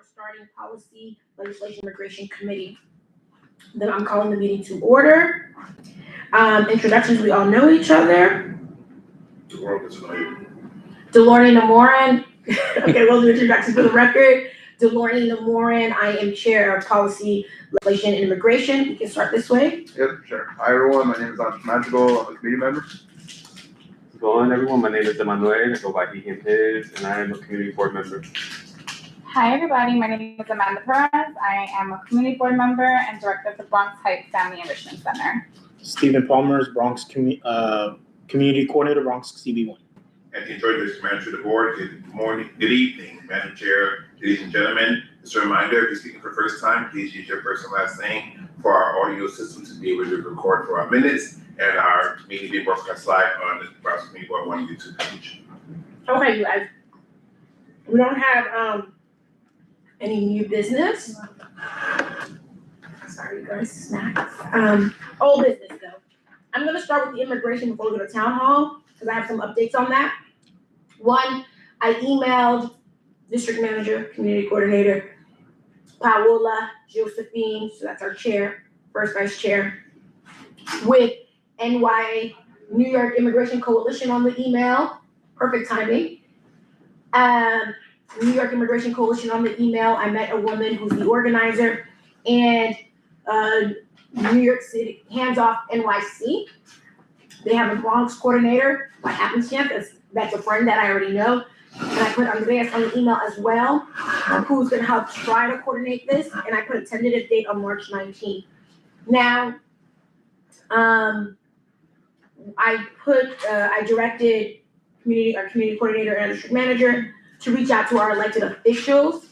we're starting Policy, Legislation, Immigration Committee. Then I'm calling the meeting to order. Introductions, we all know each other. Delorny Namoran. Okay, we'll do introductions for the record. Delorny Namoran, I am Chair of Policy, Legislation, and Immigration. We can start this way. Yep, sure. Hi everyone, my name is Ansh Magical. I'm a committee member. Go on everyone, my name is Emmanuel, I go by he, him, his, and I am a community board member. Hi everybody, my name is Amanda Perez. I am a community board member and director of the Bronx Heights Family Enrichment Center. Stephen Palmer's Bronx community coordinator, Bronx CB1. And the Georgia Manager of the Board, good morning, good evening, Madam Chair, ladies and gentlemen. Just a reminder, if you're speaking for the first time, please use your first and last name for our audio system to be able to record for our minutes and our meeting being broadcast live on the Bronx Community Board 1 YouTube page. Okay, you guys. We don't have any new business. Sorry, you guys, snacks. Old business though. I'm gonna start with the immigration before we go to town hall, because I have some updates on that. One, I emailed district manager, community coordinator, Paola Josephine, so that's our chair, first vice chair, with NY New York Immigration Coalition on the email. Perfect timing. New York Immigration Coalition on the email. I met a woman who's the organizer, and New York City Hands Off NYC. They have a Bronx coordinator by happenstance. That's a friend that I already know. And I put Andreas on the email as well, who's gonna help try to coordinate this. And I put a tentative date on March 19th. Now, I directed our community coordinator and district manager to reach out to our elected officials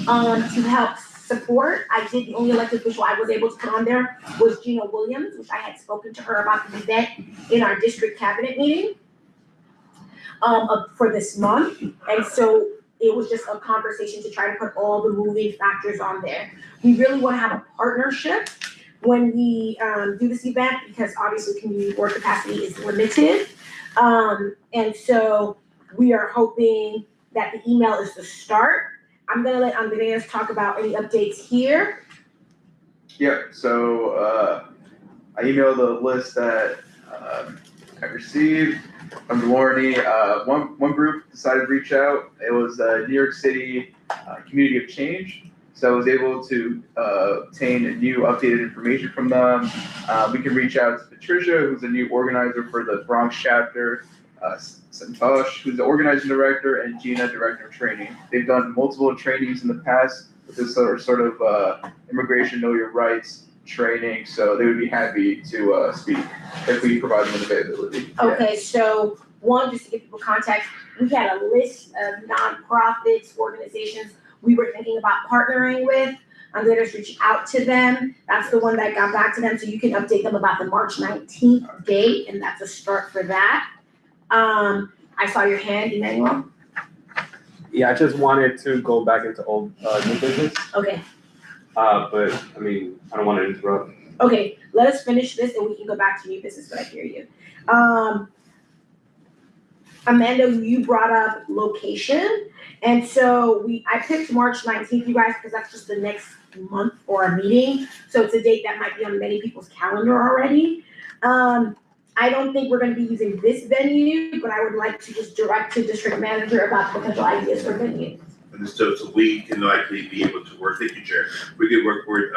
to help support. The only elected official I was able to put on there was Gina Williams, which I had spoken to her about the event in our district cabinet meeting for this month. And so it was just a conversation to try to put all the moving factors on there. We really want to have a partnership when we do this event, because obviously community board capacity is limited. And so we are hoping that the email is the start. I'm gonna let Andreas talk about any updates here. Yeah, so I emailed the list that I received from Delorny. One group decided to reach out. It was New York City Community of Change. So I was able to obtain new updated information from them. We can reach out to Patricia, who's a new organizer for the Bronx chapter, Santosh, who's the organizing director, and Gina, director of training. They've done multiple trainings in the past with this sort of immigration know your rights training, so they would be happy to speak if we provide them with availability. Okay, so one, just to give people context, we had a list of nonprofits, organizations we were thinking about partnering with. I'm going to reach out to them. That's the one that got back to them, so you can update them about the March 19th date, and that's a start for that. I saw your hand, Emmanuel. Yeah, I just wanted to go back into old new business, Okay, but I mean, I don't want to interrupt. okay, let us finish this and we can go back to new business, but I hear you. Amanda, you brought up location, and so I picked March 19th, you guys, because that's just the next month for our meeting. So it's a date that might be on many people's calendar already. I don't think we're gonna be using this venue, but I would like to just direct to district manager about potential ideas for venue. And so we can likely be able to work, thank you, Chair. We could work with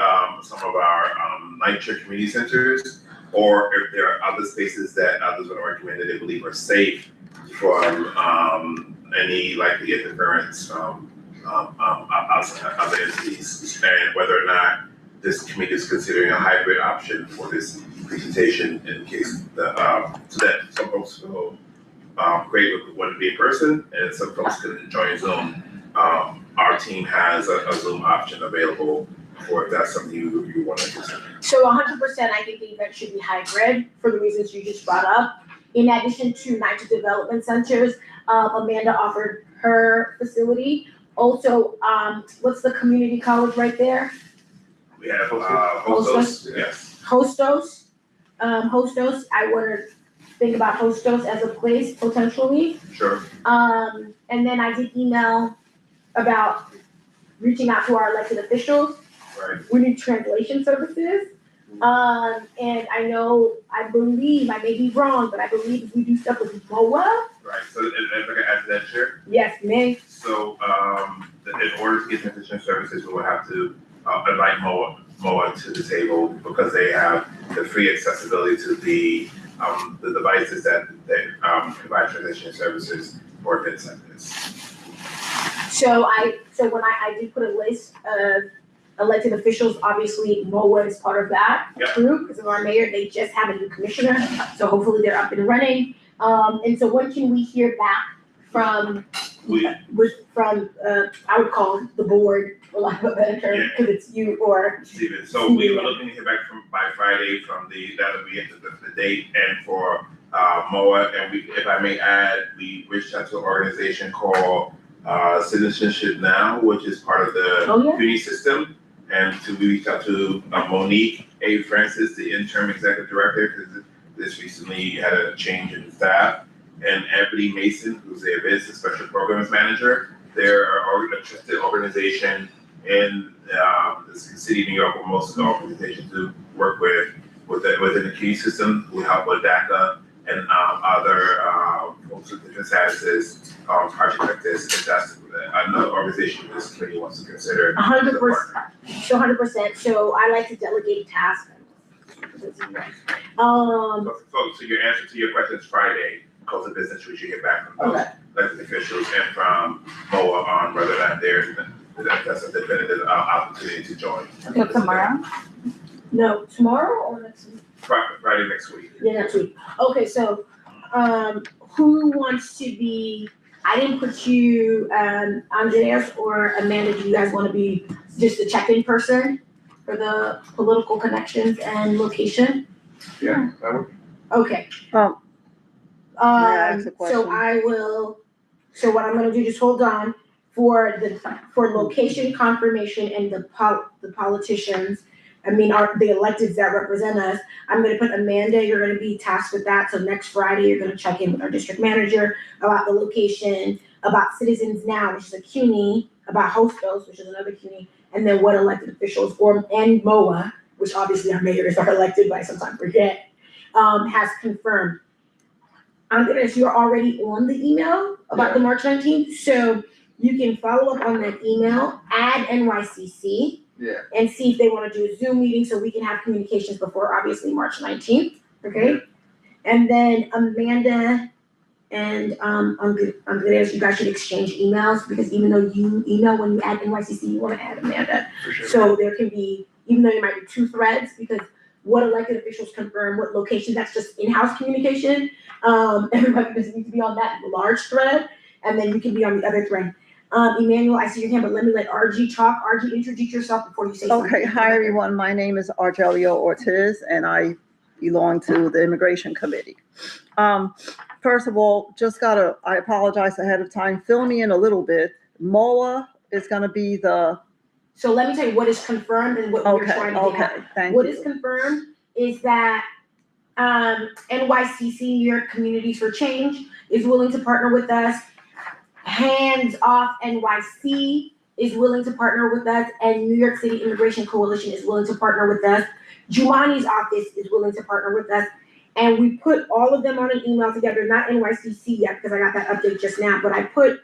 some of our night chair community centers, or if there are other spaces that others would recommend that they believe are safe from any likely interference from outside other entities, and whether or not this committee is considering a hybrid option for this presentation in case so that some folks will great would want to be in person and some folks can join Zoom. Our team has a Zoom option available for if that's something you want to consider. So 100%, I think the event should be hybrid for the reasons you just brought up. In addition to night development centers, Amanda offered her facility. Also, what's the community college right there? We have Hostos, yes. Hostos. Hostos, I want to think about Hostos as a place potentially. Sure. And then I did email about reaching out to our elected officials. Right. We need translation services. And I believe, I may be wrong, but I believe if we do stuff with MOA. Right, so if I can add to that, Chair? Yes, ma'am. So, in order to get transition services, we will have to invite MOA to the table because they have the free accessibility to the devices that provide transition services for events like this. So when I did put a list of elected officials, obviously MOA is part of that Yep. group, because of our mayor, they just have a new commissioner, so hopefully they're up and running. And so when can we hear back from, I would call the board, for lack of a better term, because it's you or. Steven, so we were looking to hear back by Friday from that'll be the date, and for MOA, and if I may add, we reached out to an organization called Citizenship Now, which is part of the community system, and we reached out to Monique A. Francis, the interim executive director, because this recently had a change in staff, and Ebony Mason, who's a business special programs manager. They're a trusted organization in the city of New York, where most of the organizations do work within the community system. We help with DACA and other folks with different statuses, project like this, if that's another organization this committee wants to consider. 100%. So I like to delegate tasks. So your answer to your question is Friday, close of business, we should get back from those elected officials and from MOA on whether or not that's a definitive opportunity to join. So tomorrow? No, tomorrow or next week? Friday next week. Yeah, next week. Okay, so, who wants to be, I didn't put you, Andreas or Amanda, do you guys wanna be just the check-in person for the political connections and location? Yeah, that would. Okay. May I ask a question? So what I'm gonna do, just hold on, for location confirmation and the politicians, the electeds that represent us, I'm gonna put Amanda, you're gonna be tasked with that, so next Friday, you're gonna check in with our district manager about the location, about Citizens Now, which is a CUNY, about Hostos, which is another CUNY, and then what elected officials, and MOA, which obviously our mayors are elected, but I sometimes forget, has confirmed. Andres, you're already on the email about the March 19th, so you can follow up on that email, add NYCC, and see if they wanna do a Zoom meeting so we can have communications before obviously March 19th, okay? And then Amanda and Andreas, you guys should exchange emails, because even though you email when you add NYCC, you wanna add Amanda. For sure. So there can be, even though there might be two threads, because what elected officials confirm, what location, that's just in-house communication. Everybody doesn't need to be on that large thread, and then you can be on the other thread. Emmanuel, I see your hand, but let me let RG talk. RG, introduce yourself before you say something. Okay, hi everyone, my name is Argelio Ortiz and I belong to the Immigration Committee. First of all, I apologize ahead of time, fill me in a little bit. MOA is gonna be So let me tell you what is confirmed and what we're trying to get at. Thank What you. is confirmed is that NYCC, New York Communities for Change, is willing to partner with us. Hands Off NYC is willing to partner with us, and New York City Immigration Coalition is willing to partner with us. Jumani's office is willing to partner with us. And we put all of them on an email together, not NYCC yet, because I got that update just now, but I put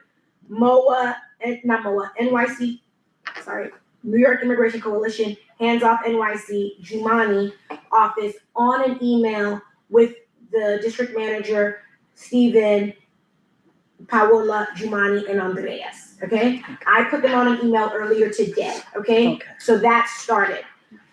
New York Immigration Coalition, Hands Off NYC, Jumani office on an email with the district manager, Stephen, Paola, Jumani, and Andreas, okay? I put them on an email earlier today, okay? So that started.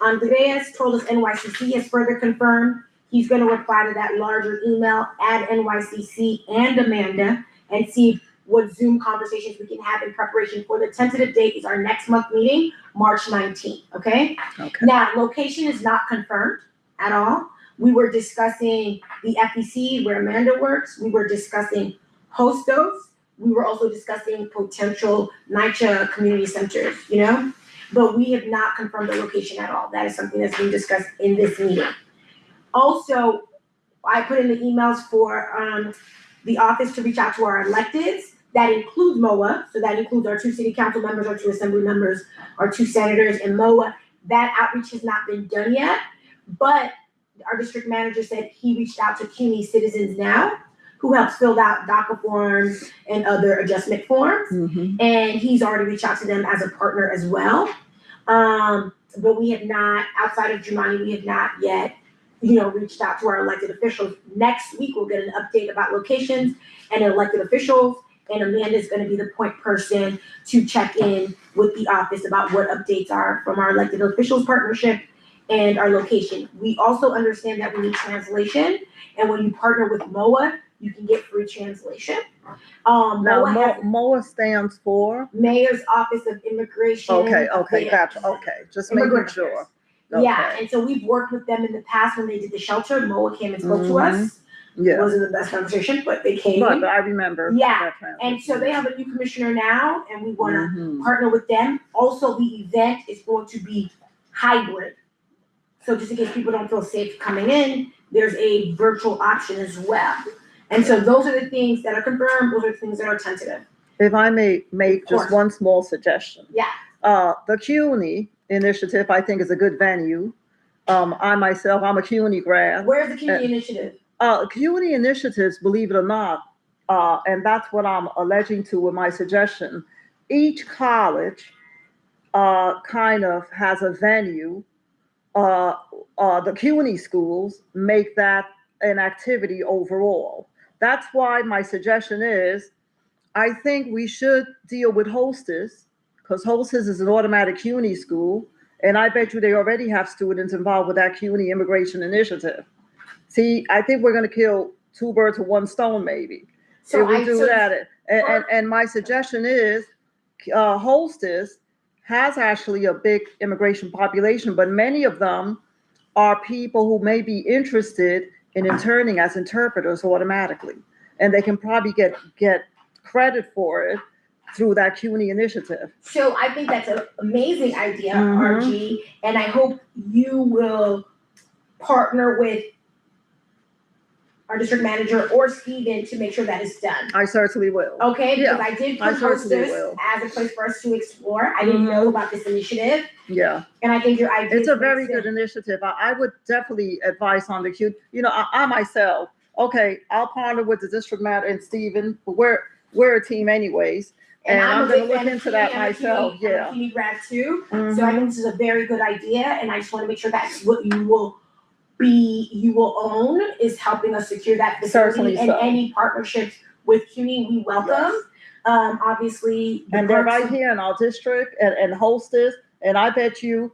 Andreas told us NYCC has further confirmed. He's gonna reply to that larger email, add NYCC and Amanda, and see what Zoom conversations we can have in preparation for the tentative date is our next month meeting, March 19th, okay? Now, location is not confirmed at all. We were discussing the FEC where Amanda works. We were discussing Hostos. We were also discussing potential NYCHA community centers, but we have not confirmed the location at all. That is something that's being discussed in this meeting. Also, I put in the emails for the office to reach out to our electeds that includes MOA, so that includes our 2 city council members, our 2 assembly members, our 2 senators, and MOA. That outreach has not been done yet, but our district manager said he reached out to CUNY Citizens Now, who helps fill out DACA forms and other adjustment forms. Mhm. And he's already reached out to them as a partner as well. But we have not, outside of Jumani, we have not yet, reached out to our elected officials. Next week, we'll get an update about locations and elected officials. And Amanda's gonna be the point person to check in with the office about what updates are from our elected officials partnership and our location. We also understand that we need translation, and when you partner with MOA, you can get free translation. Now, MOA has MOA stands for? Mayor's Office of Immigration. Okay, Affairs. gotcha, okay, just making Immigrant sure. Yeah, Okay. and so we've worked with them in the past when they did the shelter. MOA came and spoke to us. It Yeah, wasn't the best conversation, but they came. but I remember. Yeah, that transition. And so they have a new commissioner now, and we wanna Mhm. partner with them. Also, the event is going to be hybrid. So just in case people don't feel safe coming in, there's a virtual option as well. And so those are the things that are confirmed, those are the things that are tentative. If I may make Of course. just one small suggestion. Yeah. The CUNY initiative, I think, is a good venue. I myself, I'm a CUNY grad. Where's the community initiative? CUNY initiatives, believe it or not, and that's what I'm alleging to with my suggestion. Each college kind of has a venue. The CUNY schools make that an activity overall. That's why my suggestion is, I think we should deal with Hostess, because Hostess is an automatic CUNY school, and I bet you they already have students involved with that CUNY immigration initiative. See, I think we're gonna kill 2 birds with 1 stone, maybe. So If we I, do so that, and my suggestion is, Hostess has actually a big immigration population, but many of them are people who may be interested in interning as interpreters automatically. And they can probably get credit for it through that CUNY initiative. So I think that's an amazing idea, Mhm. RG, and I hope you will partner with our district manager or Steven to make sure that is done. I certainly will. Okay, Yeah, because I did I put certainly Hostess will. as a place for us to explore. I didn't know about this initiative, Yeah, and I think your idea. it's a very good initiative. I would definitely advise on the I myself, okay, I'll partner with the district manager and Steven, but we're a team anyways. And I'm a gonna big look fan of into CUNY. that myself, I'm yeah. a CUNY grad too, so I Mhm. think this is a very good idea, and I just wanna make sure that's what you will own, is helping us secure that facility. Certainly And so. any partnerships with CUNY, we welcome. Yes. Obviously. the And they're perks right of- here in our district and Hostess, and I bet you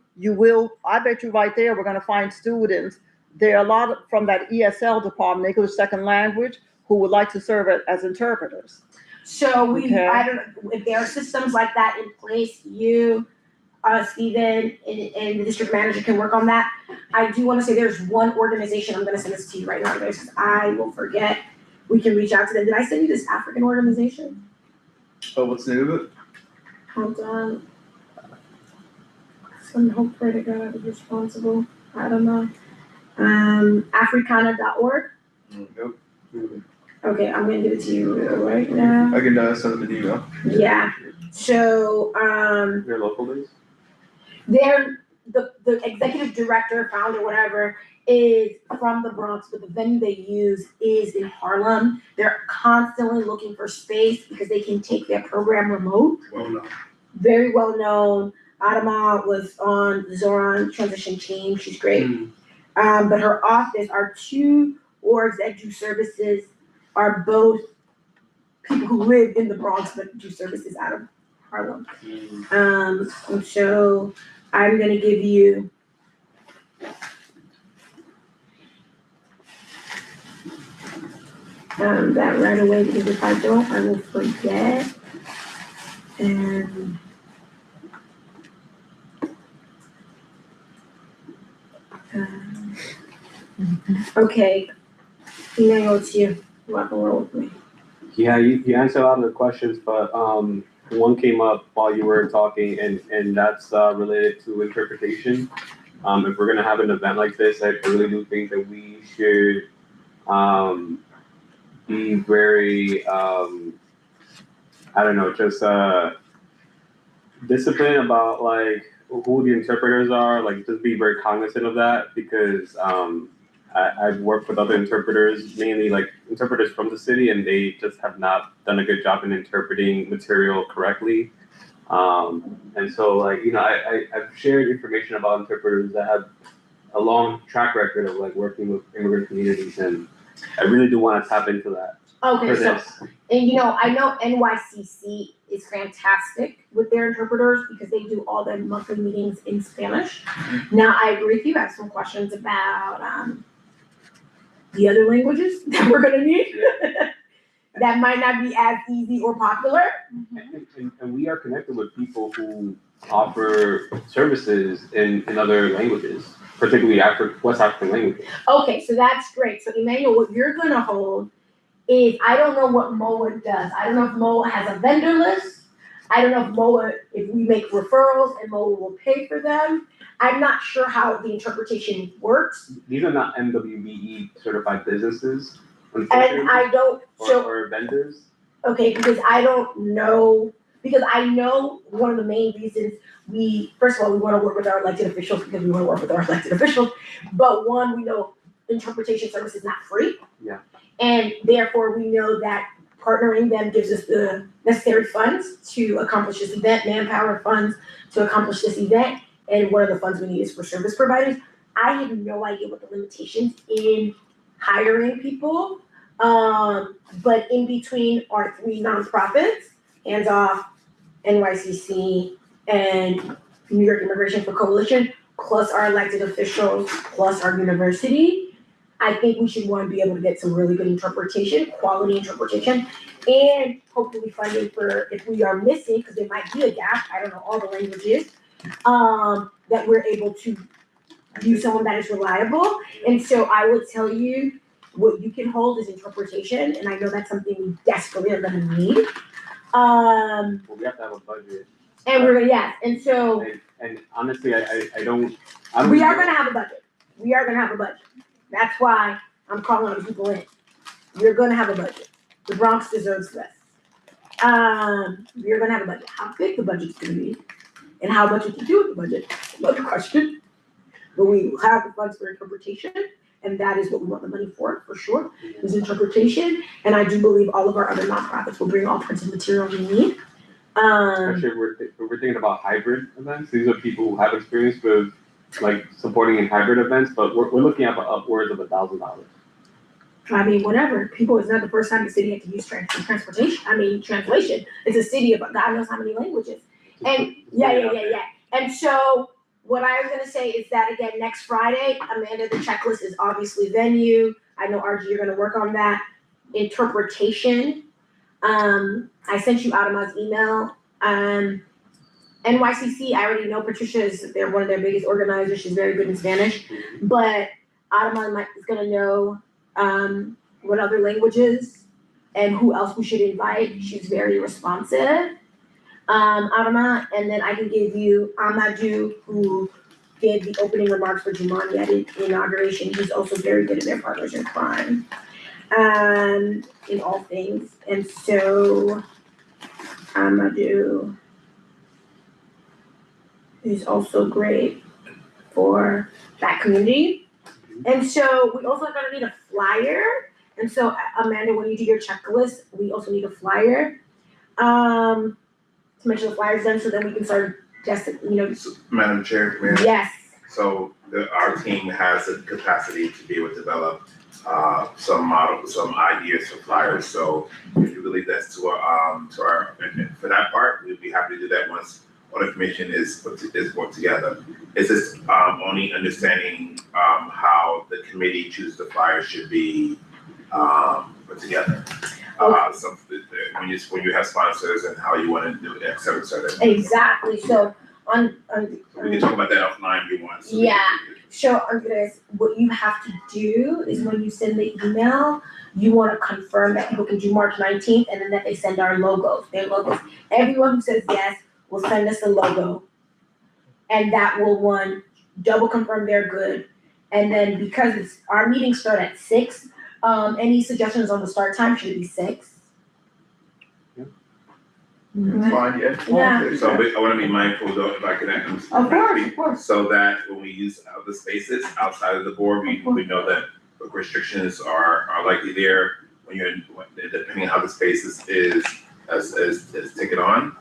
right there, we're gonna find students. There are a lot from that ESL department, English Second Language, who would like to serve as interpreters. So we, Okay. I don't, if there are systems like that in place, you, Steven, and the district manager can work on that. I do wanna say there's one organization, I'm gonna send this to you right now, guys, 'cause I will forget. We can reach out to them. Did I send you this African organization? Oh, what's new with it? Hold on. Some hope pray to God is responsible. I don't know. Africana.org. Nope. Okay, I'm gonna give it to you right now. I can send them an email. Yeah. So, Your local days? they're the executive director, founder, whatever, is from the Bronx, but the venue they use is in Harlem. They're constantly looking for space because they can take their program remote. Well, no. Very well known. Adama was on Zoran Transition Team. She's great. But her office, our 2 orgs that do services are both people who live in the Bronx but do services out of Harlem. And so I'm gonna give you that right away, because if I don't, I will forget. And okay, email it to you. Rock and roll with me. Yeah, you answered a lot of the questions, but one came up while you were talking, and that's related to interpretation. If we're gonna have an event like this, I really do think that we should be very I don't know, just discipline about like who the interpreters are, like just be very cognizant of that because I've worked with other interpreters, mainly like interpreters from the city, and they just have not done a good job in interpreting material correctly. And so like, you know, I've shared information about interpreters that have a long track record of like working with immigrant communities, and I really do want to tap into that Okay, for so, this. and you know, I know NYCC is fantastic with their interpreters because they do all their monthly meetings in Spanish. Now, I agree with you, I have some questions about, the other languages that we're gonna need. That might not be as easy or popular. And we are connected with people who offer services in other languages, particularly West African languages. Okay, so that's great. So Emmanuel, what you're gonna hold is, I don't know what MOA does. I don't know if MOA has a vendor list. I don't know if MOA, if we make referrals and MOA will pay for them. I'm not sure how the interpretation works. These are not MWBE certified businesses, And unfortunately, I don't, so, or vendors. okay, because I don't know, because I know one of the main reasons first of all, we wanna work with our elected officials because we wanna work with our elected officials. But one, we know interpretation service is not free. Yeah. And therefore, we know that partnering them gives us the necessary funds to accomplish this event, manpower funds to accomplish this event. And one of the funds we need is for service providers. I have no idea what the limitations in hiring people. But in between our three nonprofits, Hands Off, NYCC, and New York Immigration for Coalition, plus our elected officials, plus our university, I think we should want to be able to get some really good interpretation, quality interpretation, and hopefully funding for if we are missing, because there might be a gap, I don't know all the languages, that we're able to use someone that is reliable. And so I would tell you, what you can hold is interpretation, and I know that's something we desperately are gonna need. Well, we have to have a budget. And we're gonna, yes, and so And honestly, I don't. we are gonna have a budget. We are gonna have a budget. That's why I'm calling people in. You're gonna have a budget. The Bronx deserves this. You're gonna have a budget. How big the budget's gonna be and how much you can do with the budget, another question. But we will have the funds for interpretation, and that is what we want the money for sure, is interpretation. And I do believe all of our other nonprofits will bring all printed material we need. Actually, we're thinking about hybrid events. These are people who have experience with like supporting in hybrid events, but we're looking at upwards of $1,000. I mean, whatever. People, it's not the first time the city had to use translation. It's a city of God knows how many languages. And yeah. And so what I was gonna say is that again, next Friday, Amanda, the checklist is obviously venue. I know RG, you're gonna work on that. Interpretation. I sent you Adama's email. NYCC, I already know Patricia they're one of their biggest organizers. She's very good in Spanish. But Adama is gonna know what other languages and who else we should invite. She's very responsive. Adama, and then I can give you Amadou, who gave the opening remarks for Jumani at the inauguration. He's also very good at their partners in crime, in all things. And so Amadou is also great for that community. And so we also gonna need a flyer. And so Amanda, when you do your checklist, we also need a flyer. To make sure the flyer's done so then we can start Madam Chair, Yes. so our team has the capacity to be able to develop some ideas for flyers. So if you believe that's to our for that part, we'd be happy to do that once all the information is put together. It's just only understanding how the committee chooses the flyers should be put together. When you have sponsors and how you want to do it, et cetera, et cetera. Exactly. So We can talk about that offline if you want. So Andres, what you have to do is when you send the email, you want to confirm that people can do March 19th and then that they send their logos. Everyone who says yes will send us a logo. And that will double confirm they're good. And then because our meetings start at 6, any suggestions on the start time? Should it be 6? Yeah. It's fine, yeah. Yeah. So I wanna be mindful though, if I can act. Of course. So that when we use other spaces outside of the board, we know that the restrictions are likely there when depending on how the space is taken on.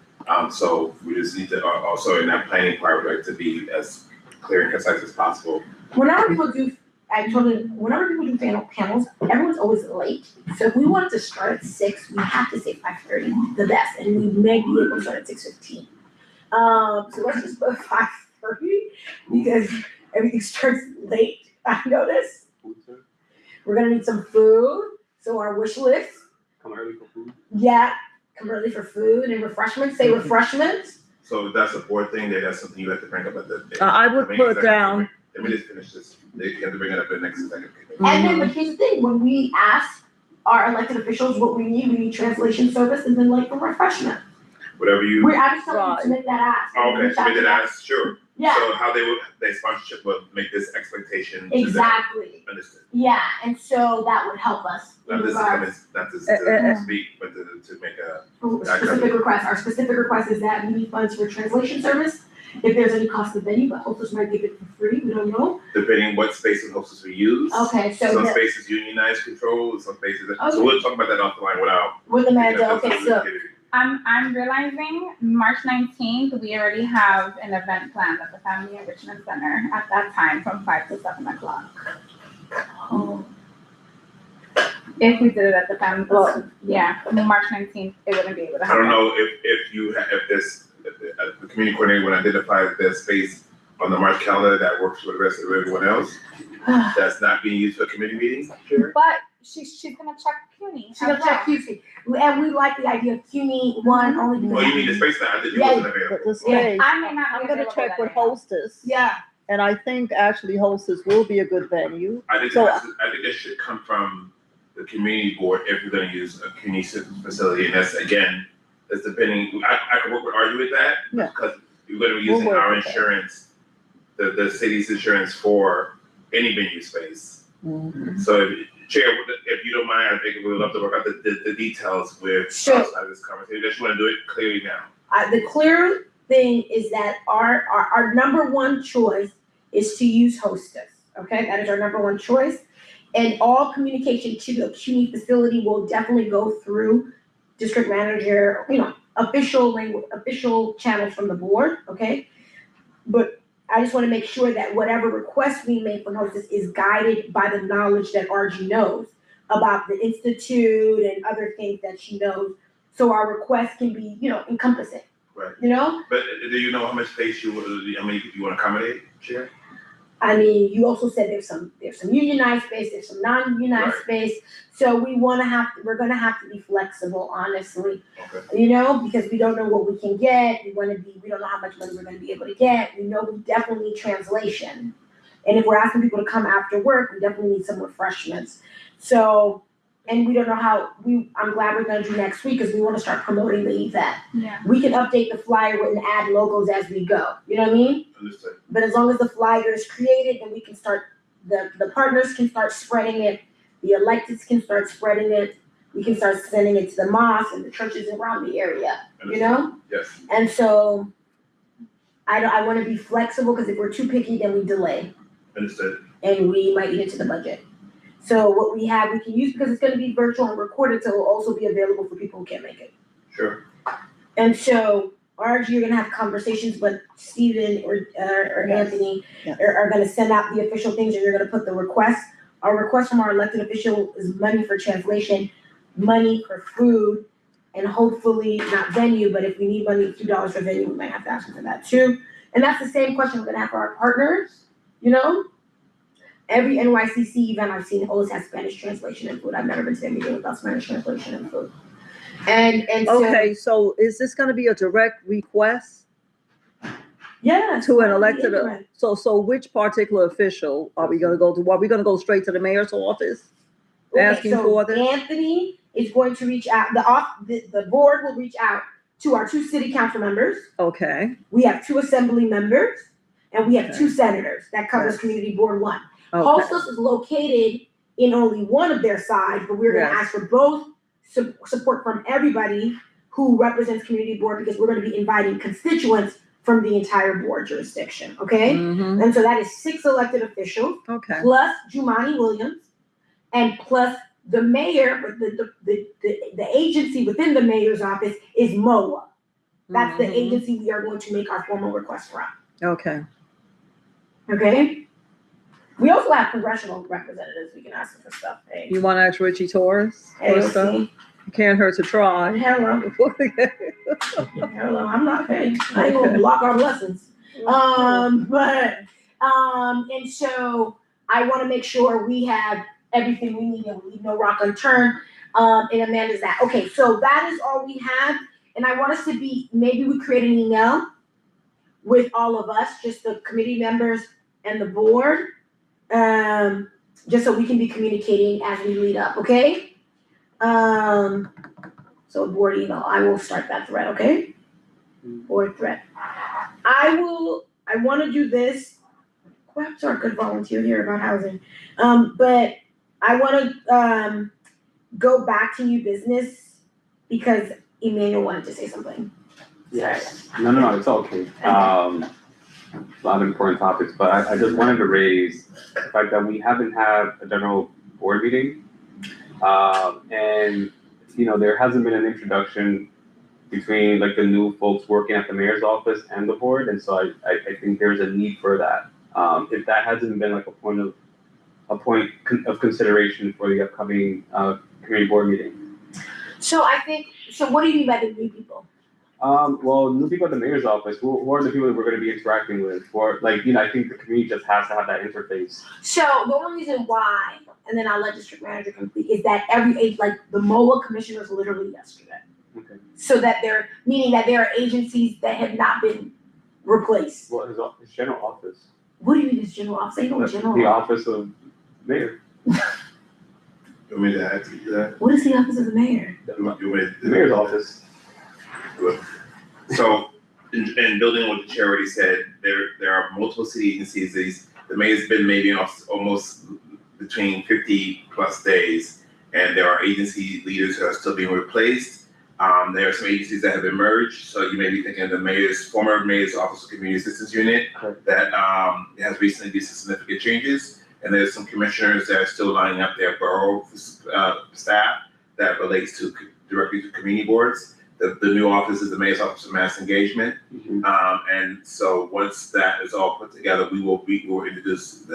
So we just need to also in that planning part, we'd like to be as clear and concise as possible. Whenever people do panels, everyone's always late. So if we wanted to start at 6, we have to say 5:30, the best, and we may be able to start at 6:15. So let's just put 5:30 because everything starts late. I notice. Food, sir? We're gonna need some food, so our wish list. Come early for food. Yeah, come early for food and refreshments. Say refreshments. So if that's a board thing, then that's something you have to bring up at the. I would put down. Let me just finish this. You have to bring it up in the next executive committee. And then, but here's the thing: when we ask our elected officials what we need translation service, and then like for refreshment. Whatever you. I just telling you to make that ask. Okay, Reach so out we to did them. ask, sure. Yeah, So how their sponsorship would make this expectation. to them. exactly. Understood. Yeah, and so that would help us in Not this regards not to speak, but to make a. to specific requests. Our specific request is that we need funds for translation service. If there's any cost of venue, but hostess might give it for free, we don't know. Depending what space and hostess we use. Okay, so Some the- spaces unionized control, some spaces, Okay. so we'll talk about that offline without. with the manager, okay, so, I'm realizing March 19th, we already have an event planned at the Family Enrichment Center at that time from 5 to 7 o'clock. oh, If we did it at the family, well, yeah, March 19th, it wouldn't be able to I happen. don't know if the community coordinator would identify the space on the March calendar that works for the rest of everyone else, that's not being used for committee meetings, sure. But she's gonna check CUNY. she's gonna check QC. And we like the idea of CUNY one only because. Oh, you mean the space now, I think it Yeah. wasn't available. But the space, I may not I'm be gonna available check that with day. Hostess, Yeah, and I think actually Hostess will be a good venue. I think So- I think that should come from the community board if we're gonna use a community facility, and that's again, that's depending, I can work with argue with that. Yeah. Because you're gonna be We'll using work our with that. insurance, the city's insurance for any venue space. Mhm. So Chair, if you don't mind, I think we would love to work out the details with Sure. outside of this conversation, I just wanna do it clearly now. the clear thing is that our number one choice is to use Hostess, okay? That is our number one choice. And all communication to the CUNY facility will definitely go through district manager, official channels from the board, okay? But I just wanna make sure that whatever request we make from Hostess is guided by the knowledge that RG knows about the institute and other things that she knows. So our request can be, encompassing. Right. You know? But do you know how much space you wanna accommodate, Chair? I mean, you also said there's some unionized space, there's some non-unionized Right. space. So we're gonna have to be flexible, honestly. Okay. Because we don't know what we can get, we don't know how much money we're gonna be able to get. We know we definitely need translation. And if we're asking people to come after work, we definitely need some refreshments. So, and we don't know I'm glad we're gonna do next week, because we wanna start promoting the event. Yeah. We can update the flyer and add logos as we go, you know what I mean? Understood. But as long as the flyer is created, then we can start, the partners can start spreading it, the electeds can start spreading it, we can start sending it to the mosques and the churches around the area, you know? Yes, And so, I wanna be flexible, because if we're too picky, then we delay, understood. and we might eat into the budget. So what we have, we can use, because it's gonna be virtual and recorded, so it'll also be available for people who can't make it. Sure. And so, RG, you're gonna have conversations with Steven or Yes. Anthony, Yes. are gonna send out the official things, and you're gonna put the request. Our request from our elected official is money for translation, money for food, and hopefully not venue, but if we need money, $2 for venue, we might have to ask for that too. And that's the same question we're gonna have for our partners, Every NYCC event I've seen always has Spanish translation and food. I've never been to any meeting without Spanish translation and food. And so. Okay, so is this gonna be a direct request Yeah. to an elected, ignorant. so which particular official are we gonna go to? Are we gonna go straight to the mayor's office? Asking Okay, so for this? Anthony is going to reach out, the board will reach out to our 2 city council members. Okay, We have 2 assembly members, and we have Okay. 2 senators. That covers Yes. community board 1. okay, Hostess is located in only one of their sides, but we're gonna Yes. ask for both support from everybody who represents community board because we're gonna be inviting constituents from the entire board jurisdiction, okay? Mhm. And so that is 6 elected officials, Okay, plus Jumani Williams, and plus the mayor, but the agency within the mayor's office is MOA. That's the Mhm. agency we are going to make our formal request from, Okay, okay? We also have congressional representatives, we can ask them for stuff, hey. you wanna ask Richie Torres for stuff? AOC, It can't hurt to try. hello, hello, I'm not paid, I ain't gonna block our blessings. And so I wanna make sure we have everything we need and we leave no rock unturned. And Amanda's that. Okay, so that is all we have. And I want us to be, maybe we create an email with all of us, just the committee members and the board. Just so we can be communicating as we lead up, okay? So board email, I will start that thread, okay? Board thread. I wanna do this. Perhaps our good volunteer here about housing. But I wanna go back to new business because Emmanuel wanted to say something. Yes. No, it's okay. A lot of important topics, but I just wanted to raise the fact that we haven't had a general board meeting. And, you know, there hasn't been an introduction between like the new folks working at the mayor's office and the board, and so I think there's a need for that. If that hasn't been like a point of consideration for the upcoming community board meeting. So what do you mean by the new people? Well, new people at the mayor's office, who are the people that we're gonna be interacting with? Or like, you know, I think the community just has to have that interface. So the only reason why, and then I'll let district manager complete, is that like the MOA commission was literally yesterday. Okay. So that meaning that there are agencies that have not been replaced. Well, his general office. What do you mean his general office? Ain't no general The office. office of mayor. You want me to add to that? What is the office of the mayor? You want me to- The mayor's office. So, in building what the chair already said, there are multiple city agencies. The mayor's been maybe almost between 50 plus days, and there are agency leaders who are still being replaced. There are some agencies that have emerged, so you may be thinking of the former mayor's office of community assistance unit that has recently did some significant changes, and there's some commissioners that are still lining up their borough staff that relates to directly to community boards. The new office is the mayor's office of mass engagement, and so once that is all put together, we will introduce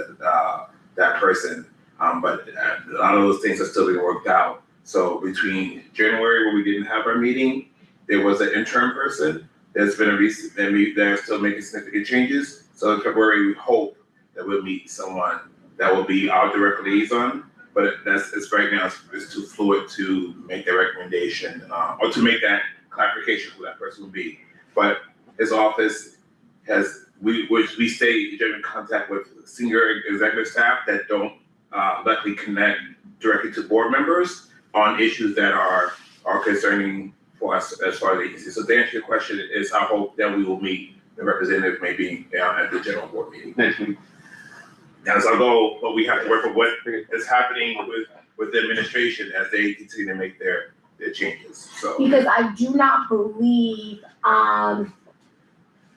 that person. But a lot of those things are still being worked out. So between January, when we didn't have our meeting, there was an interim person. There's been they're still making significant changes. So in February, we hope that we'll meet someone that will be our direct liaison. But it's right now, it's too fluid to make that recommendation, or to make that clarification who that person will be. But his office we stay in contact with senior executive staff that don't likely connect directly to board members on issues that are concerning for us as far as the agency. So to answer your question is I hope that we will meet the representative maybe at the general board meeting. Next week. That's our goal, but we have to work with what is happening with the administration as they continue to make their changes, so. Because I do not believe,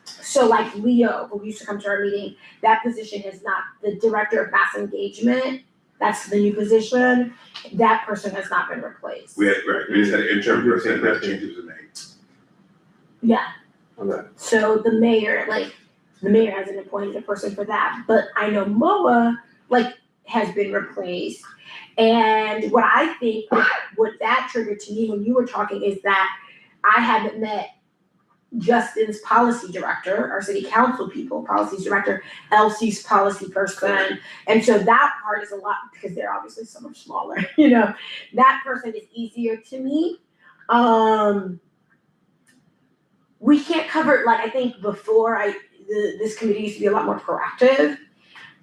so like Leo, who used to come to our meeting, that position is not the director of mass engagement. That's the new position. That person has not been replaced. We just had an interim person that changes the name. Yeah. Okay. So the mayor hasn't appointed a person for that, but I know MOA has been replaced. And what I think, what that triggered to me when you were talking is that I haven't met Justin's policy director, our city council policy director, Elsie's policy person. And so that part is a lot, because they're obviously so much smaller, you know, that person is easier to me. We can't cover, I think before this committee used to be a lot more proactive.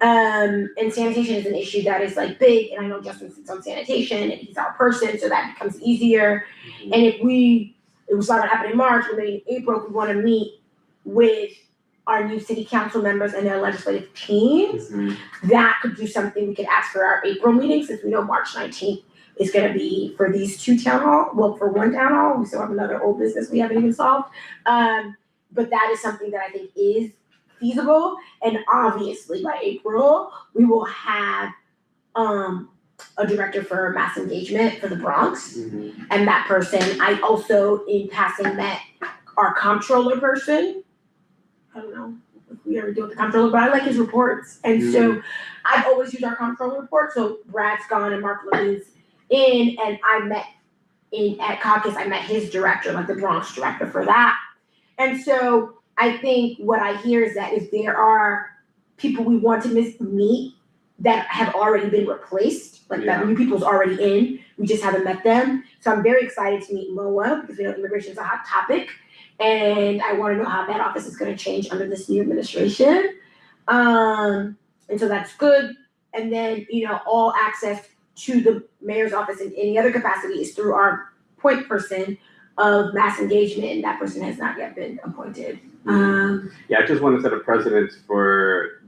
And sanitation is an issue that is big, and I know Justin sits on sanitation and he's our person, so that becomes easier. Mm-hmm. And if it was not gonna happen in March, but maybe in April, we wanna meet with our new city council members and their legislative teams. Mm-hmm. That could do something we could ask for our April meeting, since we know March 19th is gonna be for these two town hall, well, for one town hall, we still have another old business we haven't even solved. But that is something that I think is feasible, and obviously by April, we will have, a director for mass engagement for the Bronx. And that person, I also in passing met our comptroller person. I don't know if we ever deal with the comptroller, but I like his reports. And so I've always used our comptroller report. So Brad's gone and Mark Levine's in, and I met at caucus, I met his director, like the Bronx director for that. And so I think what I hear is that if there are people we want to meet that have already been replaced, like that new people's already in, we just haven't met them. So I'm very excited to meet MOA because we know immigration is a hot topic. And I want to know how that office is going to change under this new administration. And so that's good. And then, all access to the mayor's office in any other capacity is through our point person of mass engagement, and that person has not yet been appointed. Yeah, I just want to set a precedent for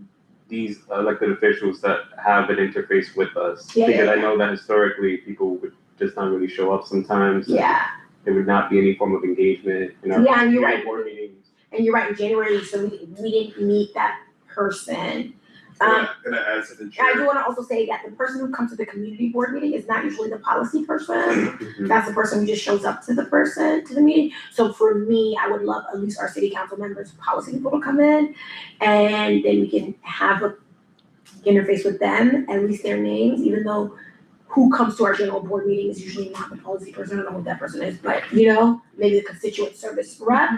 these elected officials that have an interface with us. Because I know that historically people would just not really show up sometimes. Yeah. There would not be any form of engagement in our And you're right. board meetings. And you're right, in January, so we didn't meet that person. Can I add something, I do Chair? want to also say that the person who comes to the community board meeting is not usually the policy person. That's the person who just shows up to the meeting. So for me, I would love at least our city council members, policy people to come in, and then we can have a interface with them, at least their names, even though who comes to our general board meeting is usually not the policy person. I don't know who that person is, but maybe the constituent service rep,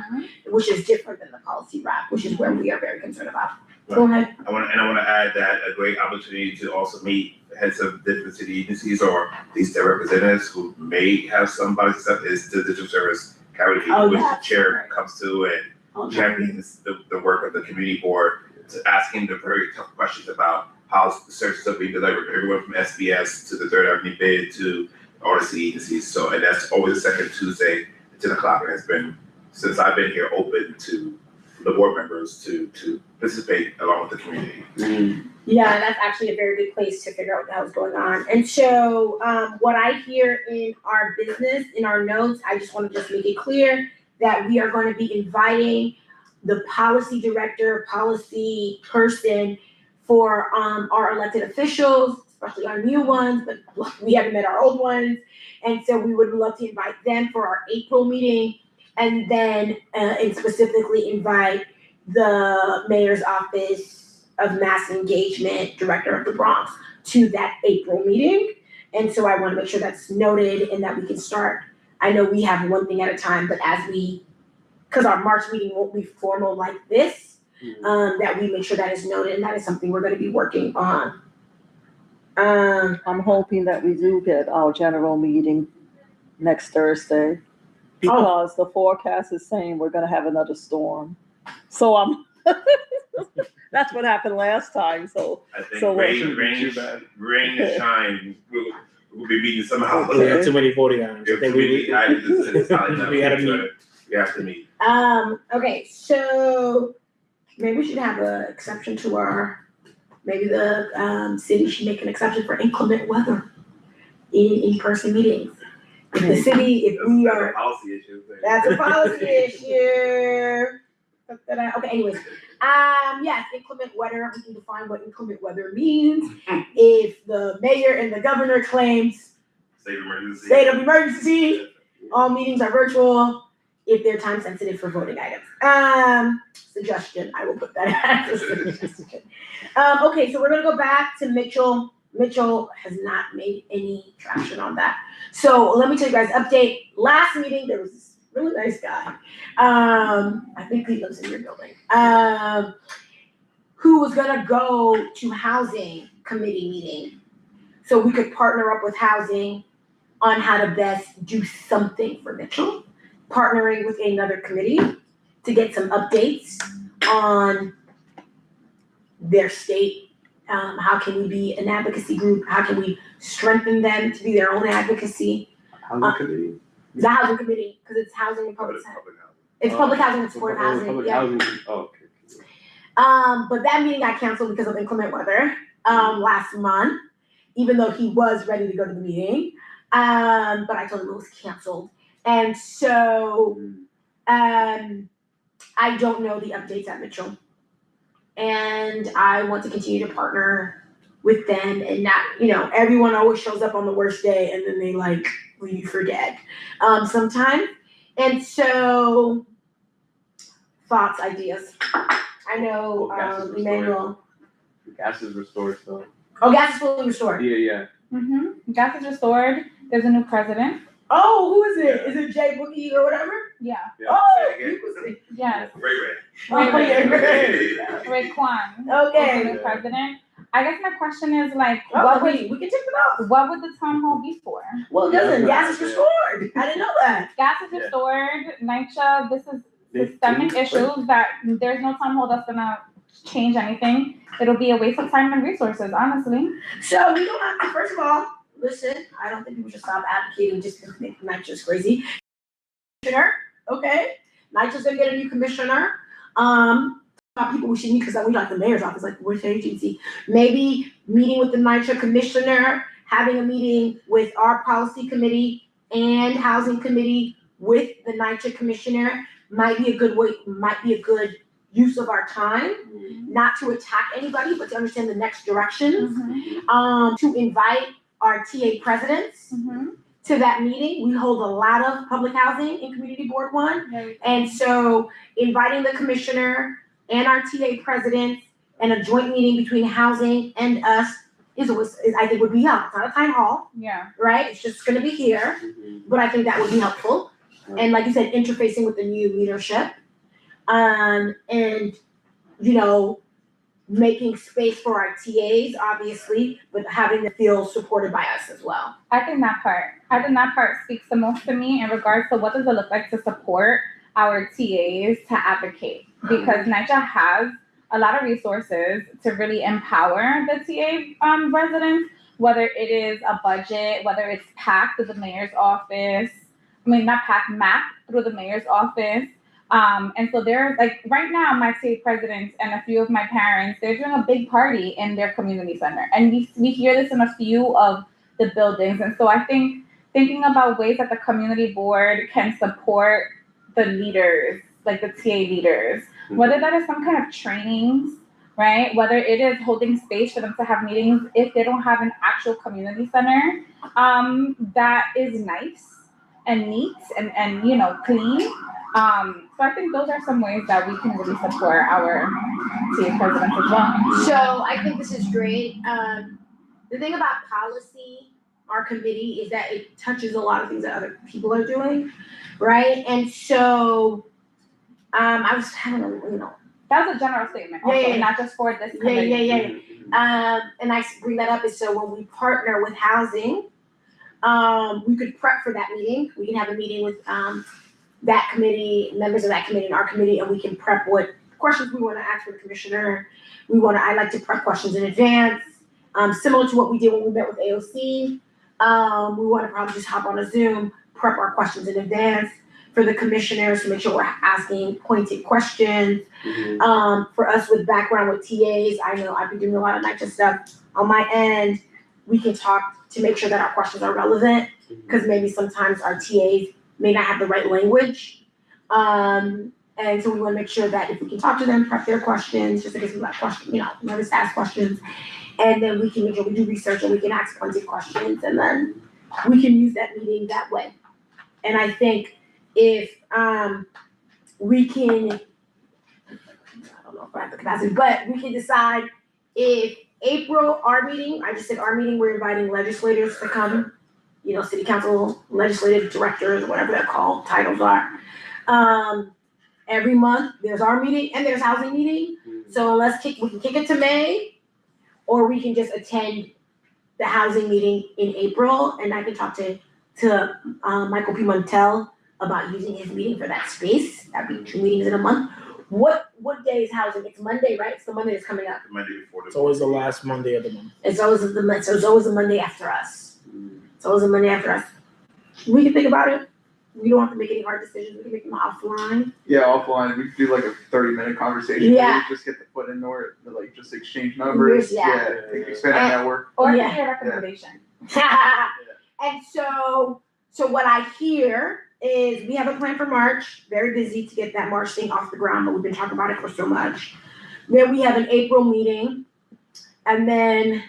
which is different than the policy rep, which is where we are very concerned about. Go ahead. I want to add that a great opportunity to also meet heads of different city agencies or these their representatives who may have some policy stuff is the digital service carry, which the chair comes to and champions the work of the community board, to asking the very tough questions about how the services are being delivered, everyone from SBS to the Third Avenue bid to all the city agencies. So, and that's always the second Tuesday at 10 o'clock, and it's been, since I've been here, open to the board members to participate along with the community. Yeah, that's actually a very good place to figure out what the hell's going on. And so what I hear in our business, in our notes, I just want to just make it clear that we are going to be inviting the policy director, policy person for our elected officials, especially our new ones, but we haven't met our old ones. And so we would love to invite them for our April meeting, and then and specifically invite the mayor's office of mass engagement, director of the Bronx, to that April meeting. And so I want to make sure that's noted and that we can start. I know we have one thing at a time, but because our March meeting won't be formal like this, that we make sure that is noted, and that is something we're going to be working on. I'm hoping that we do get our general meeting next Thursday, because the forecast is saying we're gonna have another storm. So that's what happened last time, so. I think So rain and shine, we'll be meeting somehow. We have too many voting items. I think we had to meet. We have to meet. Okay, so maybe we should have an exception to maybe the city should make an exception for inclement weather in-person meetings. If the city, if we That's are. a policy issue. That's a policy issue. Okay, anyways, yes, inclement weather, we can define what inclement weather means. If the mayor and the governor claims state of emergency, all meetings are virtual if they're time sensitive for voting items. Suggestion, I will put that as a suggestion. Okay, so we're gonna go back to Mitchell. Mitchell has not made any traction on that. So let me tell you guys, update. Last meeting, there was this really nice guy. I think he lives in your building. Who was gonna go to housing committee meeting. So we could partner up with housing on how to best do something for Mitchell. Partnering with another committee to get some updates on their state. How can we be an advocacy group? How can we strengthen them to be their own advocacy? Housing committee? The housing committee, because it's housing and public housing. It's public housing and supportive housing, Public yeah. housing, oh, okay. But that meeting got canceled because of inclement weather last month, even though he was ready to go to the meeting. But I told him it was canceled. And so, I don't know the updates at Mitchell. And I want to continue to partner with them and not, everyone always shows up on the worst day and then they like leave for dead sometimes. And so, thoughts, ideas. I know Gas is restored. Emmanuel. Gas is restored, so. Oh, gas is fully restored. Yeah. Gas is restored. There's a new president. Oh, who is it? Is it Jay Bookie or whatever? Yeah. Oh, Say it again. you can see. Yes. Ray. Oh, yeah, Ray. Ray Kwan. Okay. is the new president. I guess my question is like, Oh, we can take it off. what would the town hall be for? Well, listen, Yeah. gas is restored. I didn't know that. Gas is Yeah. restored. NYCHA, this is They systemic do, issues that there's no town hall that's gonna change anything. It'll be a waste of time and resources, honestly. So we don't have to, first of all, listen, I don't think people should stop advocating just to make NYCHA's crazy. Commissioner, okay? NYCHA's gonna get a new commissioner. About people we should meet, because we like the mayor's office, like which agency? Maybe meeting with the NYCHA commissioner, having a meeting with our policy committee and housing committee with the NYCHA commissioner might be a good use of our time, not to attack anybody, but to understand the next directions. To invite our TA presidents to that meeting. We hold a lot of public housing in Community Board 1. And so inviting the commissioner and our TA presidents and a joint meeting between housing and us is I think would be helpful. It's not a town hall, Yeah. right? It's just gonna be here, but I think that would be helpful. And like you said, interfacing with the new leadership. And making space for our TAs, obviously, but having them feel supported by us as well. I think that part speaks the most to me in regards to what does it look like to support our TAs to advocate, because NYCHA has a lot of resources to really empower the TA residents, whether it is a budget, whether it's PAC through the mayor's office, MAP through the mayor's office. And so there's like right now my TA presidents and a few of my parents, they're doing a big party in their community center. And we hear this in a few of the buildings. And so I think thinking about ways that the community board can support the leaders, like the TA leaders, whether that is some kind of trainings, right? Whether it is holding space for them to have meetings if they don't have an actual community center, that is nice and neat and clean. So I think those are some ways that we can really support our TA presidents as well. So I think this is great. The thing about policy, our committee, is that it touches a lot of things that other people are doing, right? And so, I was having That was a general statement, Yeah, also, yeah. not just for this committee. and I bring that up is so when we partner with housing, we could prep for that meeting. We can have a meeting with, that committee, members of that committee and our committee, and we can prep what questions we want to ask for the commissioner. I like to prep questions in advance, similar to what we did when we met with AOC. We want to probably just hop on a Zoom, prep our questions in advance for the commissioners to make sure we're asking pointed questions. For us with background with TAs, I know I've been doing a lot of NYCHA stuff on my end. We can talk to make sure that our questions are relevant, because maybe sometimes our TAs may not have the right language. And so we want to make sure that if we can talk to them, prep their questions, just in case we have questions, nervous to ask questions. And then we can make sure we do research and we can ask pointed questions, and then we can use that meeting that way. And I think if we can, I don't know if I have the capacity, but we can decide if April, our meeting, I just said our meeting, we're inviting legislators to come, city council, legislative directors, whatever they're called, titles are. Every month, there's our meeting and there's housing meeting. So we can kick it to May, or we can just attend the housing meeting in April, and I can talk to Michael P. Montel about using his meeting for that space. That'd be 2 meetings in a month. What day is housing? It's Monday, right? It's the Monday that's coming up. The Monday before It's always the last Monday of the month. It's always a Monday after us. It's always a Monday after us. We can think about it. We don't have to make any hard decisions. We can make them offline. Yeah, offline, we could do like a 30-minute conversation. Yeah. Maybe just get the foot in door, like just exchange numbers. Yeah. Expand our network. Or Yeah. your recommendation. And so what I hear is we have a plan for March, very busy to get that March thing off the ground, but we've been talking about it for so much. Then we have an April meeting, and then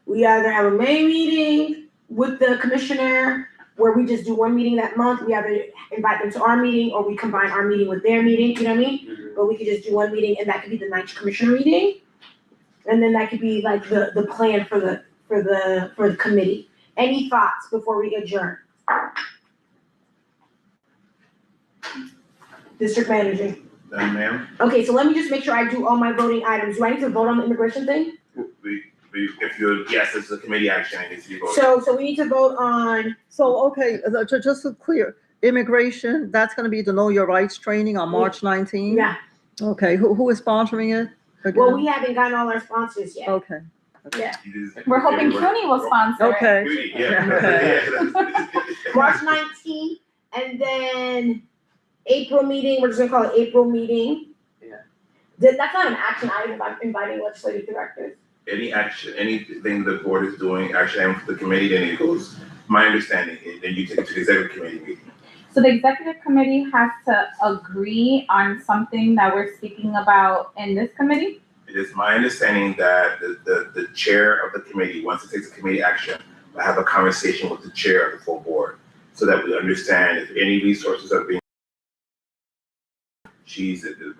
we either have a May meeting with the commissioner, where we just do one meeting that month. We either invite them to our meeting, or we combine our meeting with their meeting, you know what I mean? But we could just do one meeting, and that could be the night commissioner meeting. And then that could be like the plan for the committee. Any thoughts before we adjourn? District manager. Ma'am, Okay, so let me just make sure I do all my voting items. Do I need to vote on the immigration thing? if you're, yes, it's a committee action, it needs to be voted. So we need to vote on, So, okay, just to clear, immigration, that's gonna be the Know Your Rights training on March 19th? yeah, Okay, who is sponsoring it? well, again? we haven't gotten all our sponsors yet. Okay, We're hoping CUNY will sponsor it. okay. Yeah. March 19th, and then April meeting, we're just gonna call it April meeting. Yeah. That's not an action item, I'm inviting legislative directors. Any action, anything the board is doing, action item for the committee, then it goes, my understanding, is then you take it to the executive committee meeting. So the executive committee has to agree on something that we're speaking about in this committee? It is my understanding that the chair of the committee, once it takes a committee action, will have a conversation with the chair of the full board, so that we understand if any resources are being,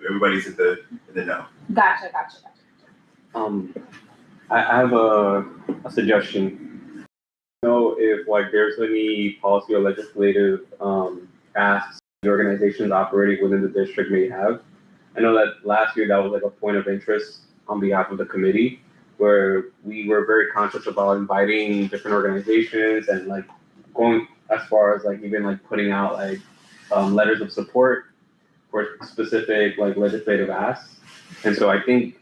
everybody's in the know. Gotcha. I have a suggestion. Know if like there's any policy or legislative asks the organizations operating within the district may have. I know that last year that was like a point of interest on behalf of the committee, where we were very conscious about inviting different organizations and like going as far as like even like putting out like letters of support for specific like legislative asks. And so I think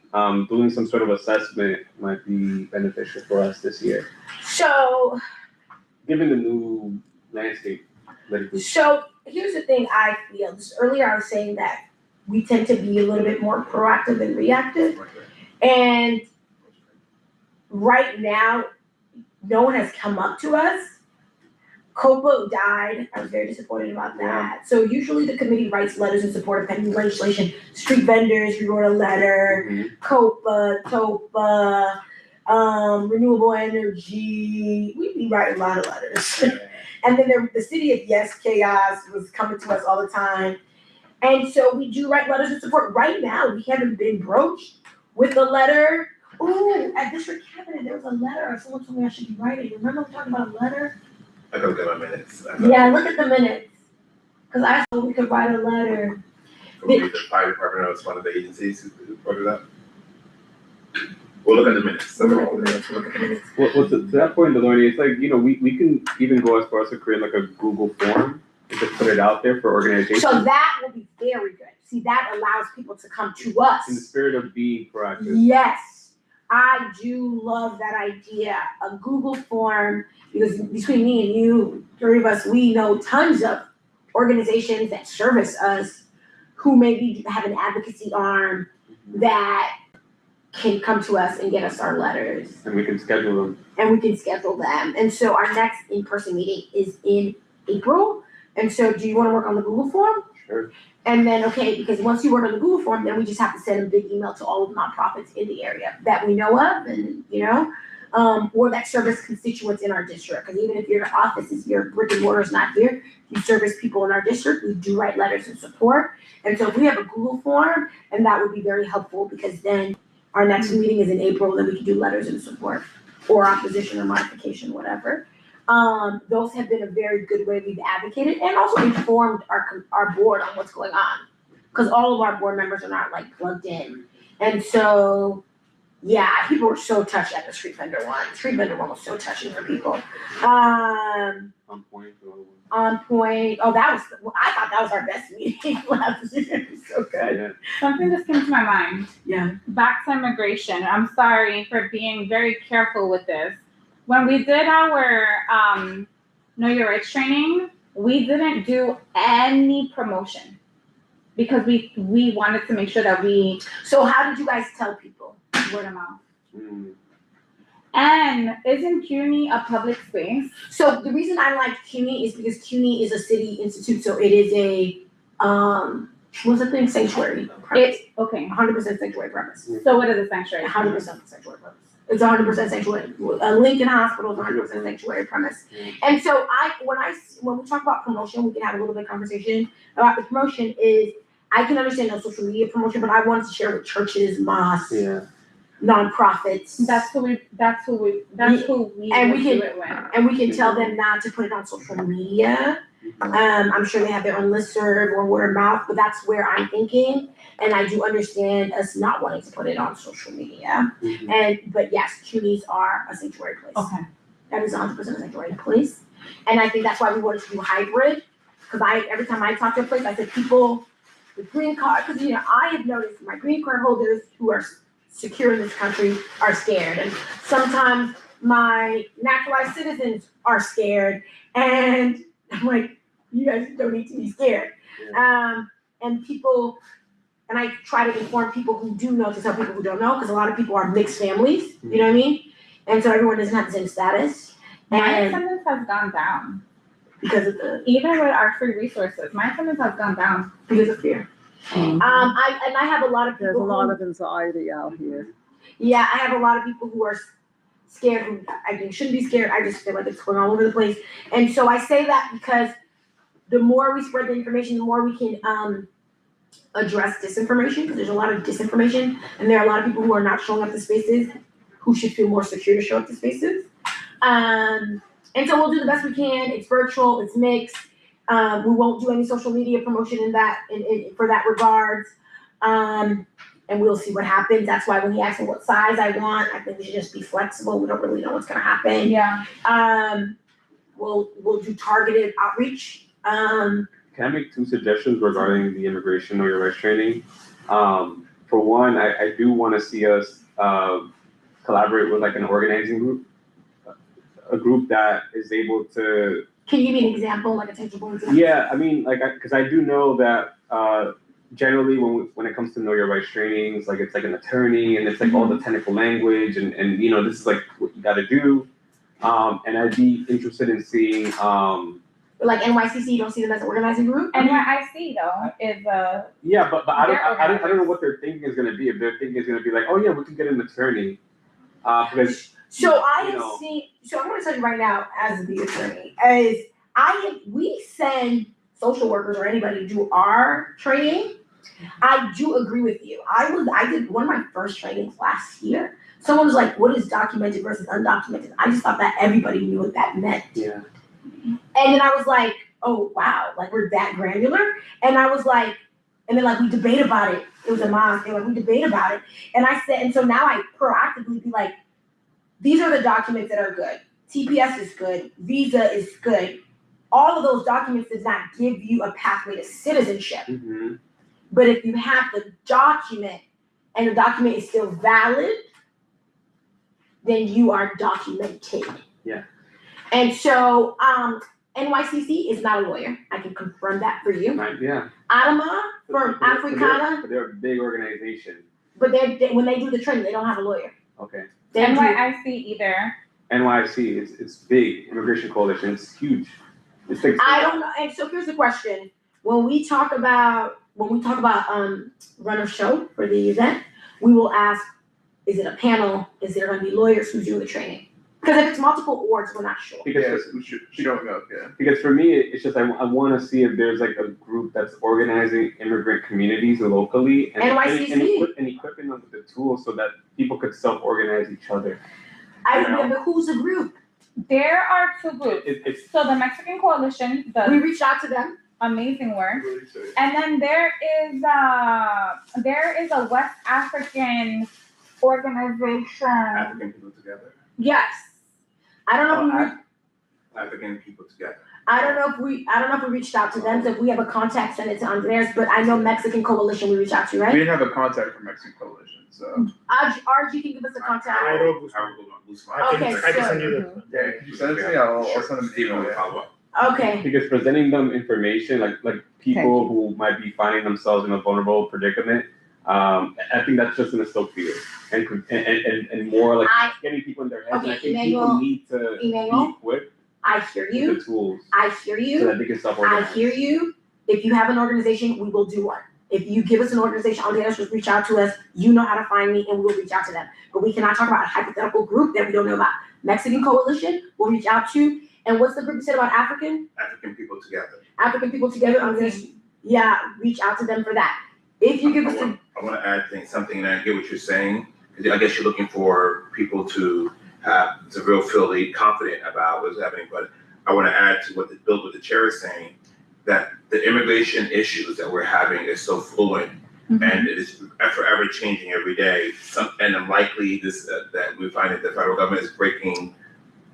doing some sort of assessment might be beneficial for us this year, So given the new landscape. So here's the thing I feel, just earlier I was saying that we tend to be a little bit more proactive than reactive. And right now, no one has come up to us. COPA died, I was very disappointed about that. So usually the committee writes letters in support of pending legislation. Street vendors, we wrote a letter, COPA, TOPA, renewable energy, we be writing a lot of letters. And then the city of Yes Chaos was coming to us all the time. And so we do write letters of support. Right now, we haven't been broached with a letter. Ooh, at district cabinet, there was a letter, someone told me I should be writing. Remember we talking about a letter? I gotta look at my minutes. Yeah, look at the minutes. Cause I thought we could write a letter. The fire department was one of the agencies who brought it up. We'll look at the minutes. Look at the minutes, look at the minutes. Well, to that point, Delaney, it's like, you know, we can even go as far as to create like a Google form and just put it out there for organizations. So that will be very good. See, that allows people to come to us. In the spirit of being proactive. Yes, I do love that idea, a Google form, because between me and you, three of us, we know tons of organizations that service us who maybe have an advocacy arm that can come to us and get us our letters. And we can schedule them. And so our next in-person meeting is in April. And so do you want to work on the Google form? Sure. And then, okay, because once you work on the Google form, then we just have to send a big email to all of the nonprofits in the area that we know of and, you know, or that service constituents in our district. Because even if your office is, your brick and mortar is not here, you service people in our district, we do write letters of support. And so if we have a Google form, and that would be very helpful, because then our next meeting is in April, then we can do letters of support or opposition or modification, whatever. Those have been a very good way we've advocated and also informed our board on what's going on. Because all of our board members are not like plugged in. And so, yeah, people were so touched at the street vendor one. Street vendor one was so touching for people. On point. On point. Oh, I thought that was our best meeting last year. So good. Yeah. Something just came to my mind. Yeah. Back to immigration. I'm sorry for being very careful with this. When we did our Know Your Rights training, we didn't do any promotion because we wanted to make sure that we. So how did you guys tell people? Word of mouth. And isn't CUNY a public space? So the reason I like CUNY is because CUNY is a city institute, so it is a, what's the thing, sanctuary premise. It's, okay, 100% sanctuary premise. so what is a sanctuary? 100% sanctuary premise. It's 100% sanctuary. Lincoln Hospital is 100% sanctuary premise. And so when we talk about promotion, we can have a little bit of conversation about the promotion. Is I can understand the social media promotion, but I wanted to share with churches, mosques, nonprofits. That's who we And would we do can- it with. And we can tell them not to put it on social media. I'm sure they have their own listserv or word of mouth, but that's where I'm thinking. And I do understand us not wanting to put it on social media. But yes, CUNYs are a sanctuary place. Okay. That is 100% a sanctuary place. And I think that's why we wanted to do hybrid. Because every time I talk to a place, I said people with green card, because I have noticed my green card holders who are secure in this country are scared. And sometimes my naturalized citizens are scared. And I'm like, you guys don't need to be scared. And I try to inform people who do know to tell people who don't know, because a lot of people are mixed families, you know what I mean? And so everyone doesn't have the same status. My And attendance has gone down. because of the Even with our free resources, my attendance has gone down. because of fear. I have a lot of people There's a lot who, of anxiety out here. yeah, I have a lot of people who are scared, who I think shouldn't be scared. I just feel like it's going all over the place. And so I say that because the more we spread the information, the more we can address disinformation, because there's a lot of disinformation, and there are a lot of people who are not showing up to spaces who should feel more secure to show up to spaces. And so we'll do the best we can. It's virtual, it's mixed. We won't do any social media promotion in that for that regards. And we'll see what happens. That's why when he asked me what size I want, I think we should just be flexible. We don't really know what's gonna happen. Yeah. We'll do targeted outreach. Can I make two suggestions regarding the immigration know your rights training? For one, I do want to see us collaborate with like an organizing group, a group that is able to. Can you give me an example, like a tangible example? Yeah, I mean, like, because I do know that generally when it comes to know your rights trainings, like it's like an attorney and it's like all the technical language and this is like what you got to do. And I'd be interested in seeing. Like NYCC, you don't see them as an organizing group? NYIC though is Yeah, but I They're don't know what their thinking is gonna be. If their thinking is gonna be like, oh yeah, we can get an attorney, because So I have seen. So I'm going to tell you right now, as the attorney, we send social workers or anybody to do our training. I do agree with you. I did one of my first trainings last year. Someone was like, "What is documented versus undocumented?" I just thought that everybody knew what that meant. Yeah. And then I was like, "Oh wow, like we're that granular." And I was like, and then like we debate about it. It was a mosque. And like we debate about it. And I said, and so now I proactively be like, these are the documents that are good. TPS is good. Visa is good. All of those documents does not give you a pathway to citizenship. Mm-hmm. But if you have the document and the document is still valid, then you are documented. Yeah. And so NYCC is not a lawyer. I can confirm that for you. Right. Yeah. Adama from Africana, But they're a big organization. but when they do the training, they don't have a lawyer. Okay. They do- NYIC either. NYC, it's big. Immigration Coalition, it's huge. It's like I don't know. And so here's the question: when we talk about run of show for the event, we will ask, is it a panel? Is there going to be lawyers who do the training? Because if it's multiple awards, we're not sure. because She don't know, yeah. Because for me, it's just I want to see if there's like a group that's organizing immigrant communities locally and NYCC. and equipping them with the tools so that people could self-organize each other. I You know? remember who's the group. There are two groups. It's So the Mexican Coalition does We reached out to them. amazing work. And then there is a West African organization. African people together. Yes. I don't know if we. African people together. I don't know if we reached out to them. So if we have a contact, send it to Andres. But I know Mexican Coalition we reached out to, We right? didn't have a contact from Mexican Coalition, so. RG can give us a I contact. will go Blue Spot. I Okay, can so- send you the. Yeah, could you send it to me? I'll send them an Steven email. will Yeah. follow up. Okay. because presenting them information like Thank people you. who might be finding themselves in a vulnerable predicament, I think that's just gonna stoke fear and more like getting people in their heads. And I think people need to be equipped I hear with you. the tools I hear so you. that they can I self-organize. hear you. If you have an organization, we will do one. If you give us an organization, all they have to just reach out to us. You know how to find me, and we'll reach out to them. But we cannot talk about a hypothetical group that we don't know about. Mexican Coalition, we'll reach out to. And what's the group you said about African? African people together. African people together. I'm gonna, reach out to them for that. If you give us I want to add something, and I get what you're saying, because I guess you're looking for people to feel confident about what's happening. But I want to add to what the chair is saying, that the immigration issues that we're having is so fluid, and it is forever changing every day. And unlikely that we find that the federal government is breaking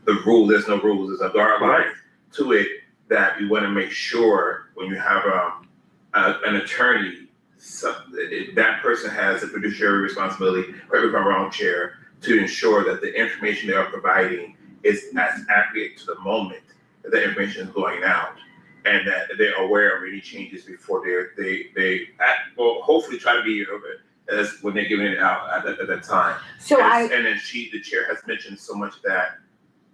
the rule. There's no rules. There's a guideline to it that we want to make sure when you have an attorney, that person has a fiduciary responsibility, correct me if I'm wrong, Chair, to ensure that the information they are providing is as accurate to the moment that the information is going out, and that they're aware of any changes before they hopefully try to be as when they're giving it out at that time. So and then the chair has mentioned so much that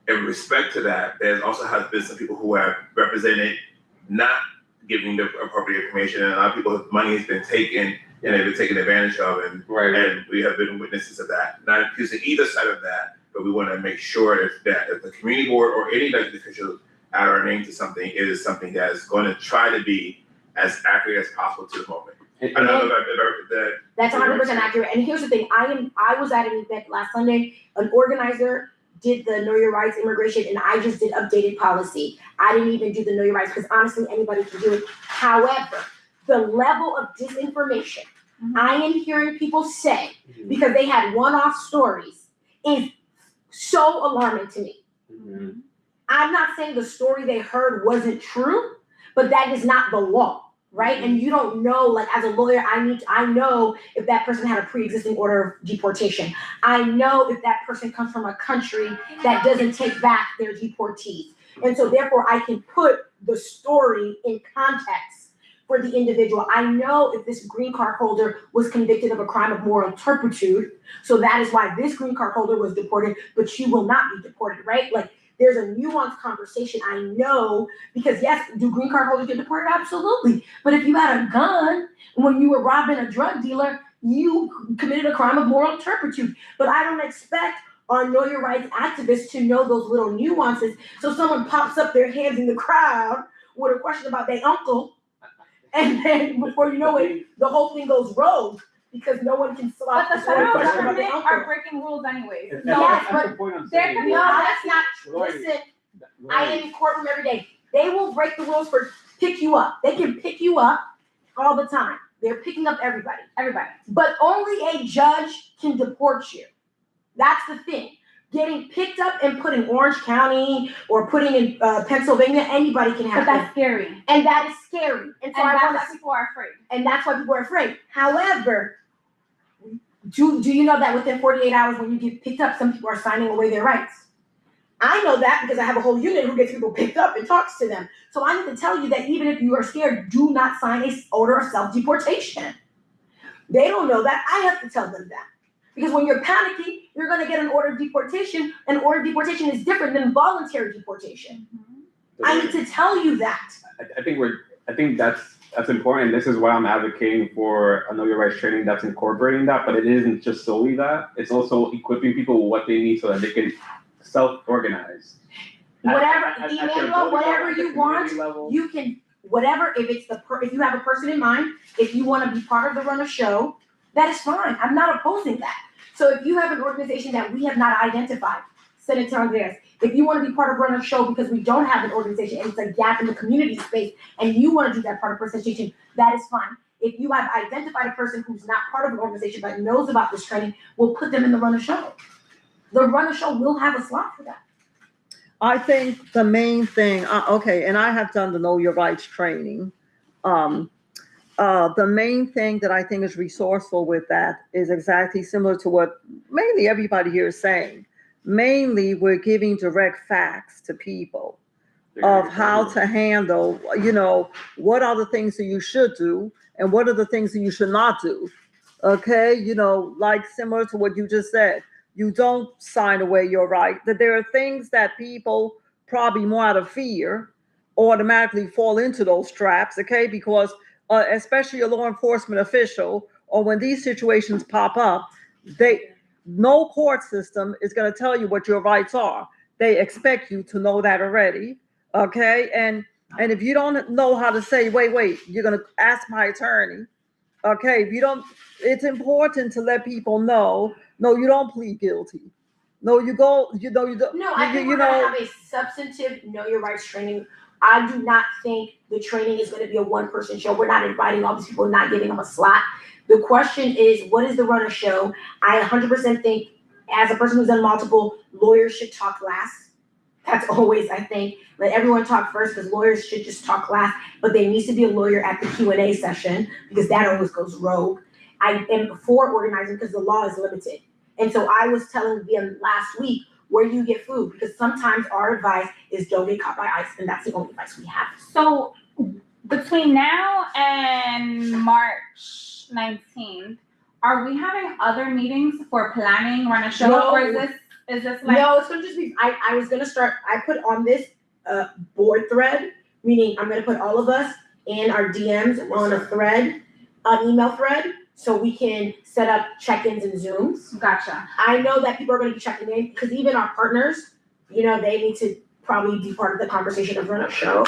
in respect to that, there also has been some people who have represented not giving the appropriate information, and a lot of people, money has been taken and they've been taken advantage of, and we have been witnesses of that. Not accusing either side of that, but we want to make sure if the community board or any elected official add our name to something, it is something that is going to try to be as accurate as possible to the moment. I know that that's 100% accurate. And here's the thing: I was at an event last Sunday. An organizer did the Know Your Rights immigration, and I just did updated policy. I didn't even do the Know Your Rights because honestly, anybody can do it. However, the level of disinformation I am hearing people say because they had one-off stories is so alarming to me. I'm not saying the story they heard wasn't true, but that is not the law, right? And you don't know, like as a lawyer, I know if that person had a pre-existing order of deportation. I know if that person comes from a country that doesn't take back their deportees. And so therefore I can put the story in context for the individual. I know if this green card holder was convicted of a crime of moral turpitude, so that is why this green card holder was deported, but you will not be deported, right? Like there's a nuanced conversation. I know, because yes, do green card holders get deported? Absolutely. But if you had a gun when you were robbing a drug dealer, you committed a crime of moral turpitude. But I don't expect our Know Your Rights activists to know those little nuances. So someone pops up their hands in the crowd with a question about their uncle, and then before you know it, the whole thing goes rogue because no one can slot. But the federal government are breaking rules anyways. Yes, but there could be that's not true. Listen, I am in courtroom every day. They will break the rules for pick you up. They can pick you up all the time. They're picking up everybody. But only a judge can deport you. That's the thing. Getting picked up and put in Orange County or putting in Pennsylvania, anybody can have. But that's scary. And that is scary. And so that's why people are afraid. And that's why people are afraid. However, do you know that within 48 hours when you get picked up, some people are signing away their rights? I know that because I have a whole unit who gets people picked up and talks to them. So I need to tell you that even if you are scared, do not sign an order of self-deportation. They don't know that. I have to tell them that. Because when you're panicking, you're going to get an order of deportation. An order of deportation is different than voluntary deportation. I need to tell you that. I think that's important. This is why I'm advocating for a Know Your Rights training that's incorporating that, but it isn't just solely that. It's also equipping people with what they need so that they can self-organize. Whatever, Emmanuel, whatever you want, you can, whatever, if you have a person in mind, if you want to be part of the run of show, that is fine. I'm not opposing that. So if you have an organization that we have not identified, Senator Andreas, if you want to be part of Run a Show because we don't have an organization and it's a gap in the community space and you want to do that part of presentation, that is fine. If you have identified a person who's not part of an organization but knows about this training, we'll put them in the Run a Show. The Run a Show will have a slot for that. I think the main thing, and I have done the Know Your Rights training. The main thing that I think is resourceful with that is exactly similar to what mainly everybody here is saying. Mainly, we're giving direct facts to people of how to handle, what are the things that you should do and what are the things that you should not do Okay, like similar to what you just said, you don't sign away your right. That there are things that people probably more out of fear automatically fall into those traps. Okay, because especially a law enforcement official, or when these situations pop up, no court system is going to tell you what your rights are. They expect you to know that already. Okay, and if you don't know how to say, wait, you're going to ask my attorney. Okay, if you don't, it's important to let people know, no, you don't plead guilty. No, you go, you don't. No, I think we're gonna have a substantive know your rights training. I do not think the training is gonna be a one-person show. We're not inviting all these people, not giving them a slot. The question is, what is the run of show? I 100% think, as a person who's done multiple, lawyers should talk last. That's always, I think, let everyone talk first, because lawyers should just talk last, but there needs to be a lawyer at the Q&A session, because that always goes rogue. I am for organizing because the law is limited. And so I was telling them last week, where do you get food? Because sometimes our advice is don't get caught by ICE, and that's the only advice we have. So between now and March 19th, are we having other meetings for planning, run a show, No. or is this like? No, it's gonna just be, I was gonna start, I put on this board thread, meaning I'm gonna put all of us and our DMs on a thread, an email thread, so we can set up check-ins and Zooms. Gotcha. I know that people are gonna be checking in, because even our partners, they need to probably be part of the conversation of run a show.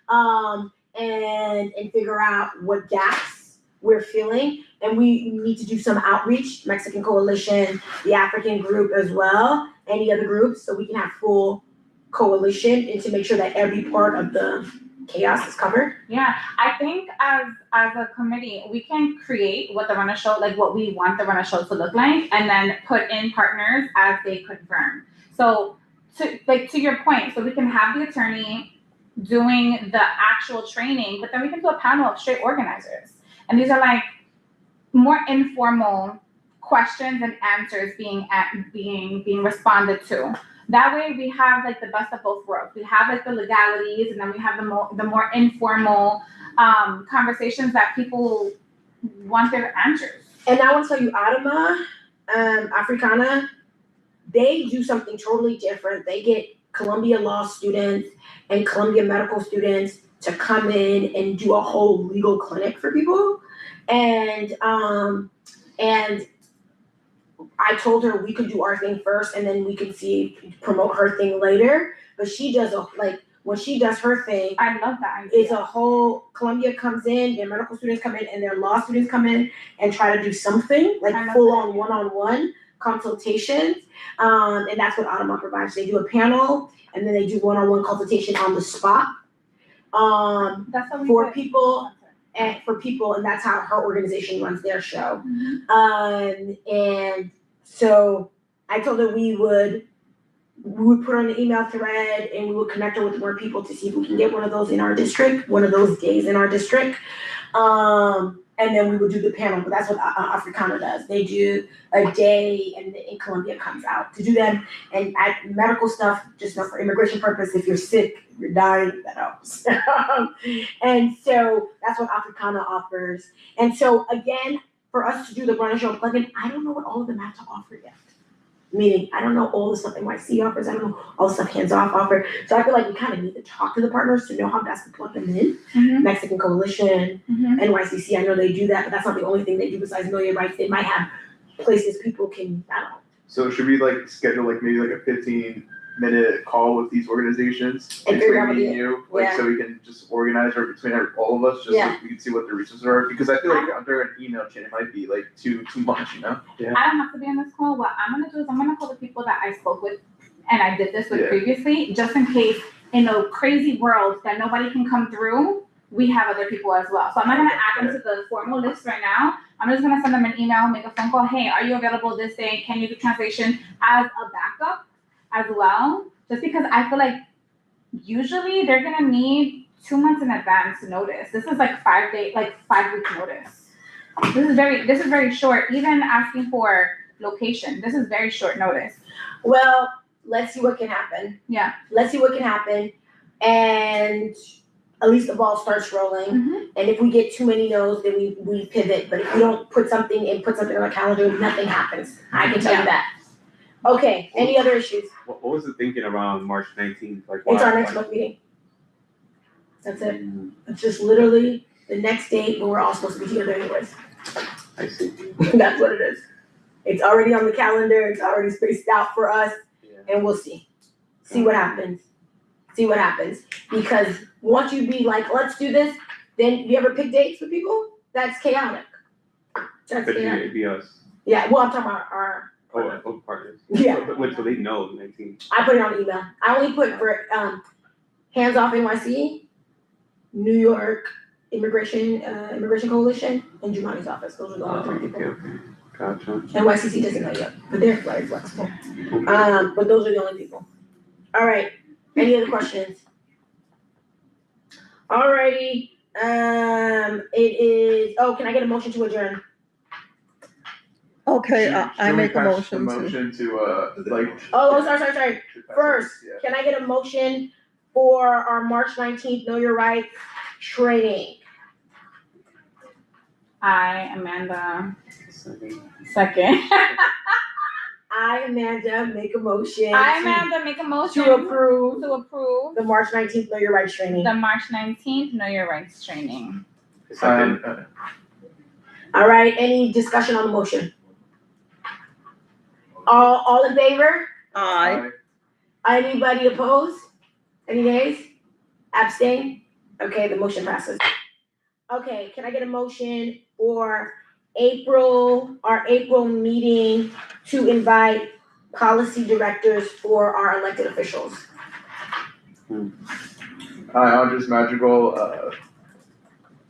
And figure out what gaps we're feeling. And we need to do some outreach, Mexican Coalition, the African group as well, any other groups, so we can have full coalition and to make sure that every part of the chaos is covered. Yeah, I think as a committee, we can create what the run a show, like what we want the run a show to look like, and then put in partners as they confirm. So to your point, so we can have the attorney doing the actual training, but then we can do a panel of straight organizers. And these are like more informal questions and answers being responded to. That way we have like the best of both worlds. We have like the legalities, and then we have the more informal conversations that people want their answers. And I want to tell you, Adama, Africana, they do something totally different. They get Columbia law students and Columbia medical students to come in and do a whole legal clinic for people. And I told her we could do our thing first, and then we could promote her thing later. But she does when she does her thing, I love that idea. it's a whole, Columbia comes in, their medical students come in, and their law students come in and try to do something, like full-on one-on-one consultations. And that's what Adama provides. They do a panel, and then they do one-on-one consultation on the spot. That's what we For did. people, and that's how her organization runs their show. Mhm. And so I told her we would put her on the email thread, and we would connect her with more people to see if we can get one of those in our district, one of those days in our district. And then we would do the panel, but that's what Africana does. They do a day, and in Columbia comes out to do them. And medical stuff, just for immigration purpose, if you're sick, you're dying, that helps. And so that's what Africana offers. And so again, for us to do the Run Show plugin, I don't know what all of them have to offer yet. Meaning, I don't know all the stuff NYC offers, I don't know all the stuff Hands Off offer. So I feel like we kind of need to talk to the partners to know how best to plug them in. Mhm. Mexican Coalition, Mhm. NYCC, I know they do that, but that's not the only thing they do besides know your rights. They might have places people can, I don't know. So should we schedule maybe a 15-minute call with these organizations? And figure out between me what and you, yeah. so we can just organize, or between all of us, just Yeah. so we can see what the resources are, because I feel like under an email chain, it might be too much, I don't have to be on this call. What I'm gonna do is I'm gonna call the people that I spoke with, and I did this with Yeah. previously, just in case in a crazy world that nobody can come through, we have other people as well. So I'm not gonna add them to the formal list right now. I'm just gonna send them an email, make a phone call. Hey, are you available this day? Can you do translation as a backup as well? Just because I feel like usually they're gonna need 2 months in advance notice. This is 5 week notice. This is very short. Even asking for location, this is very short notice. Well, let's see what can happen. Yeah. Let's see what can happen. And at least the ball starts rolling. Mhm. And if we get too many no's, then we pivot, but if we don't put something on our calendar, nothing happens, I can tell you Yeah. that. Okay, any other issues? What was the thinking around March 19th? Like, It's why- our next month meeting. That's it, it's just literally the next date when we're all supposed to be together anyways. I see. That's what it is. It's already on the calendar, it's already spaced out for us, Yeah. and we'll see. See what happens. See what happens. Because once you be like, let's do this, then you ever pick dates with people? That's chaotic. That's Could chaotic. be us. Yeah, well, I'm talking about our, Partners. Yeah. So they know the 19th. I put it on email. I only put for, Hands Off NYC, New York Immigration Coalition, and Jumani's office. Those are the only three people. Okay. Gotcha. NYCC doesn't know yet, but they're very flexible. But those are the only people. All right, any other questions? Alrighty, can I get a motion to adjourn? Okay, I Should we make a pass the motion to. motion to, like. Sorry. should pass First, this? Yeah. can I get a motion for our March 19th Know Your Rights training? I, Amanda, Second. second. I, Amanda, make a motion. I, Amanda, make a motion To approve to approve the March 19th Know Your Rights training. the March 19th Know Your Rights training. Second. All right, any discussion on the motion? All in favor? Aye. Anybody opposed? Any nays? Abstain? Okay, the motion passes. Okay, can I get a motion for our April meeting to invite policy directors for our elected officials? Andres Madrigal,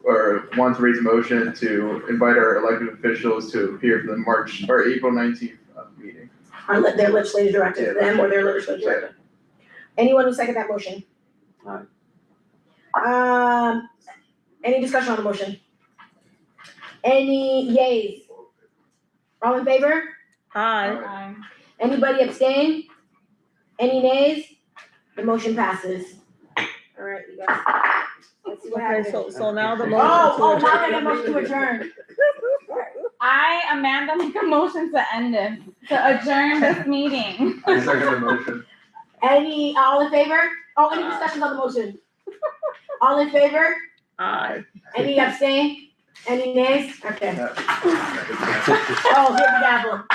or wants to raise a motion to invite our elected officials to appear for the April 19th meeting. Their legislative directors, Yeah, them or their legislative yeah. director? Anyone who second that motion? Any discussion on the motion? Any yays? All in favor? Aye. Aye. Anybody abstain? Any nays? The motion passes. All right, you guys. Let's see what Okay, happens. so now the motion to Oh, now I adjourn. got a motion to adjourn. I, Amanda, make a motion to end this, to adjourn this meeting. I second the motion. All in favor? Oh, any discussions on the motion? All in favor? Aye. Any abstain? Any nays? Okay. Yeah. Oh, hit the gavel.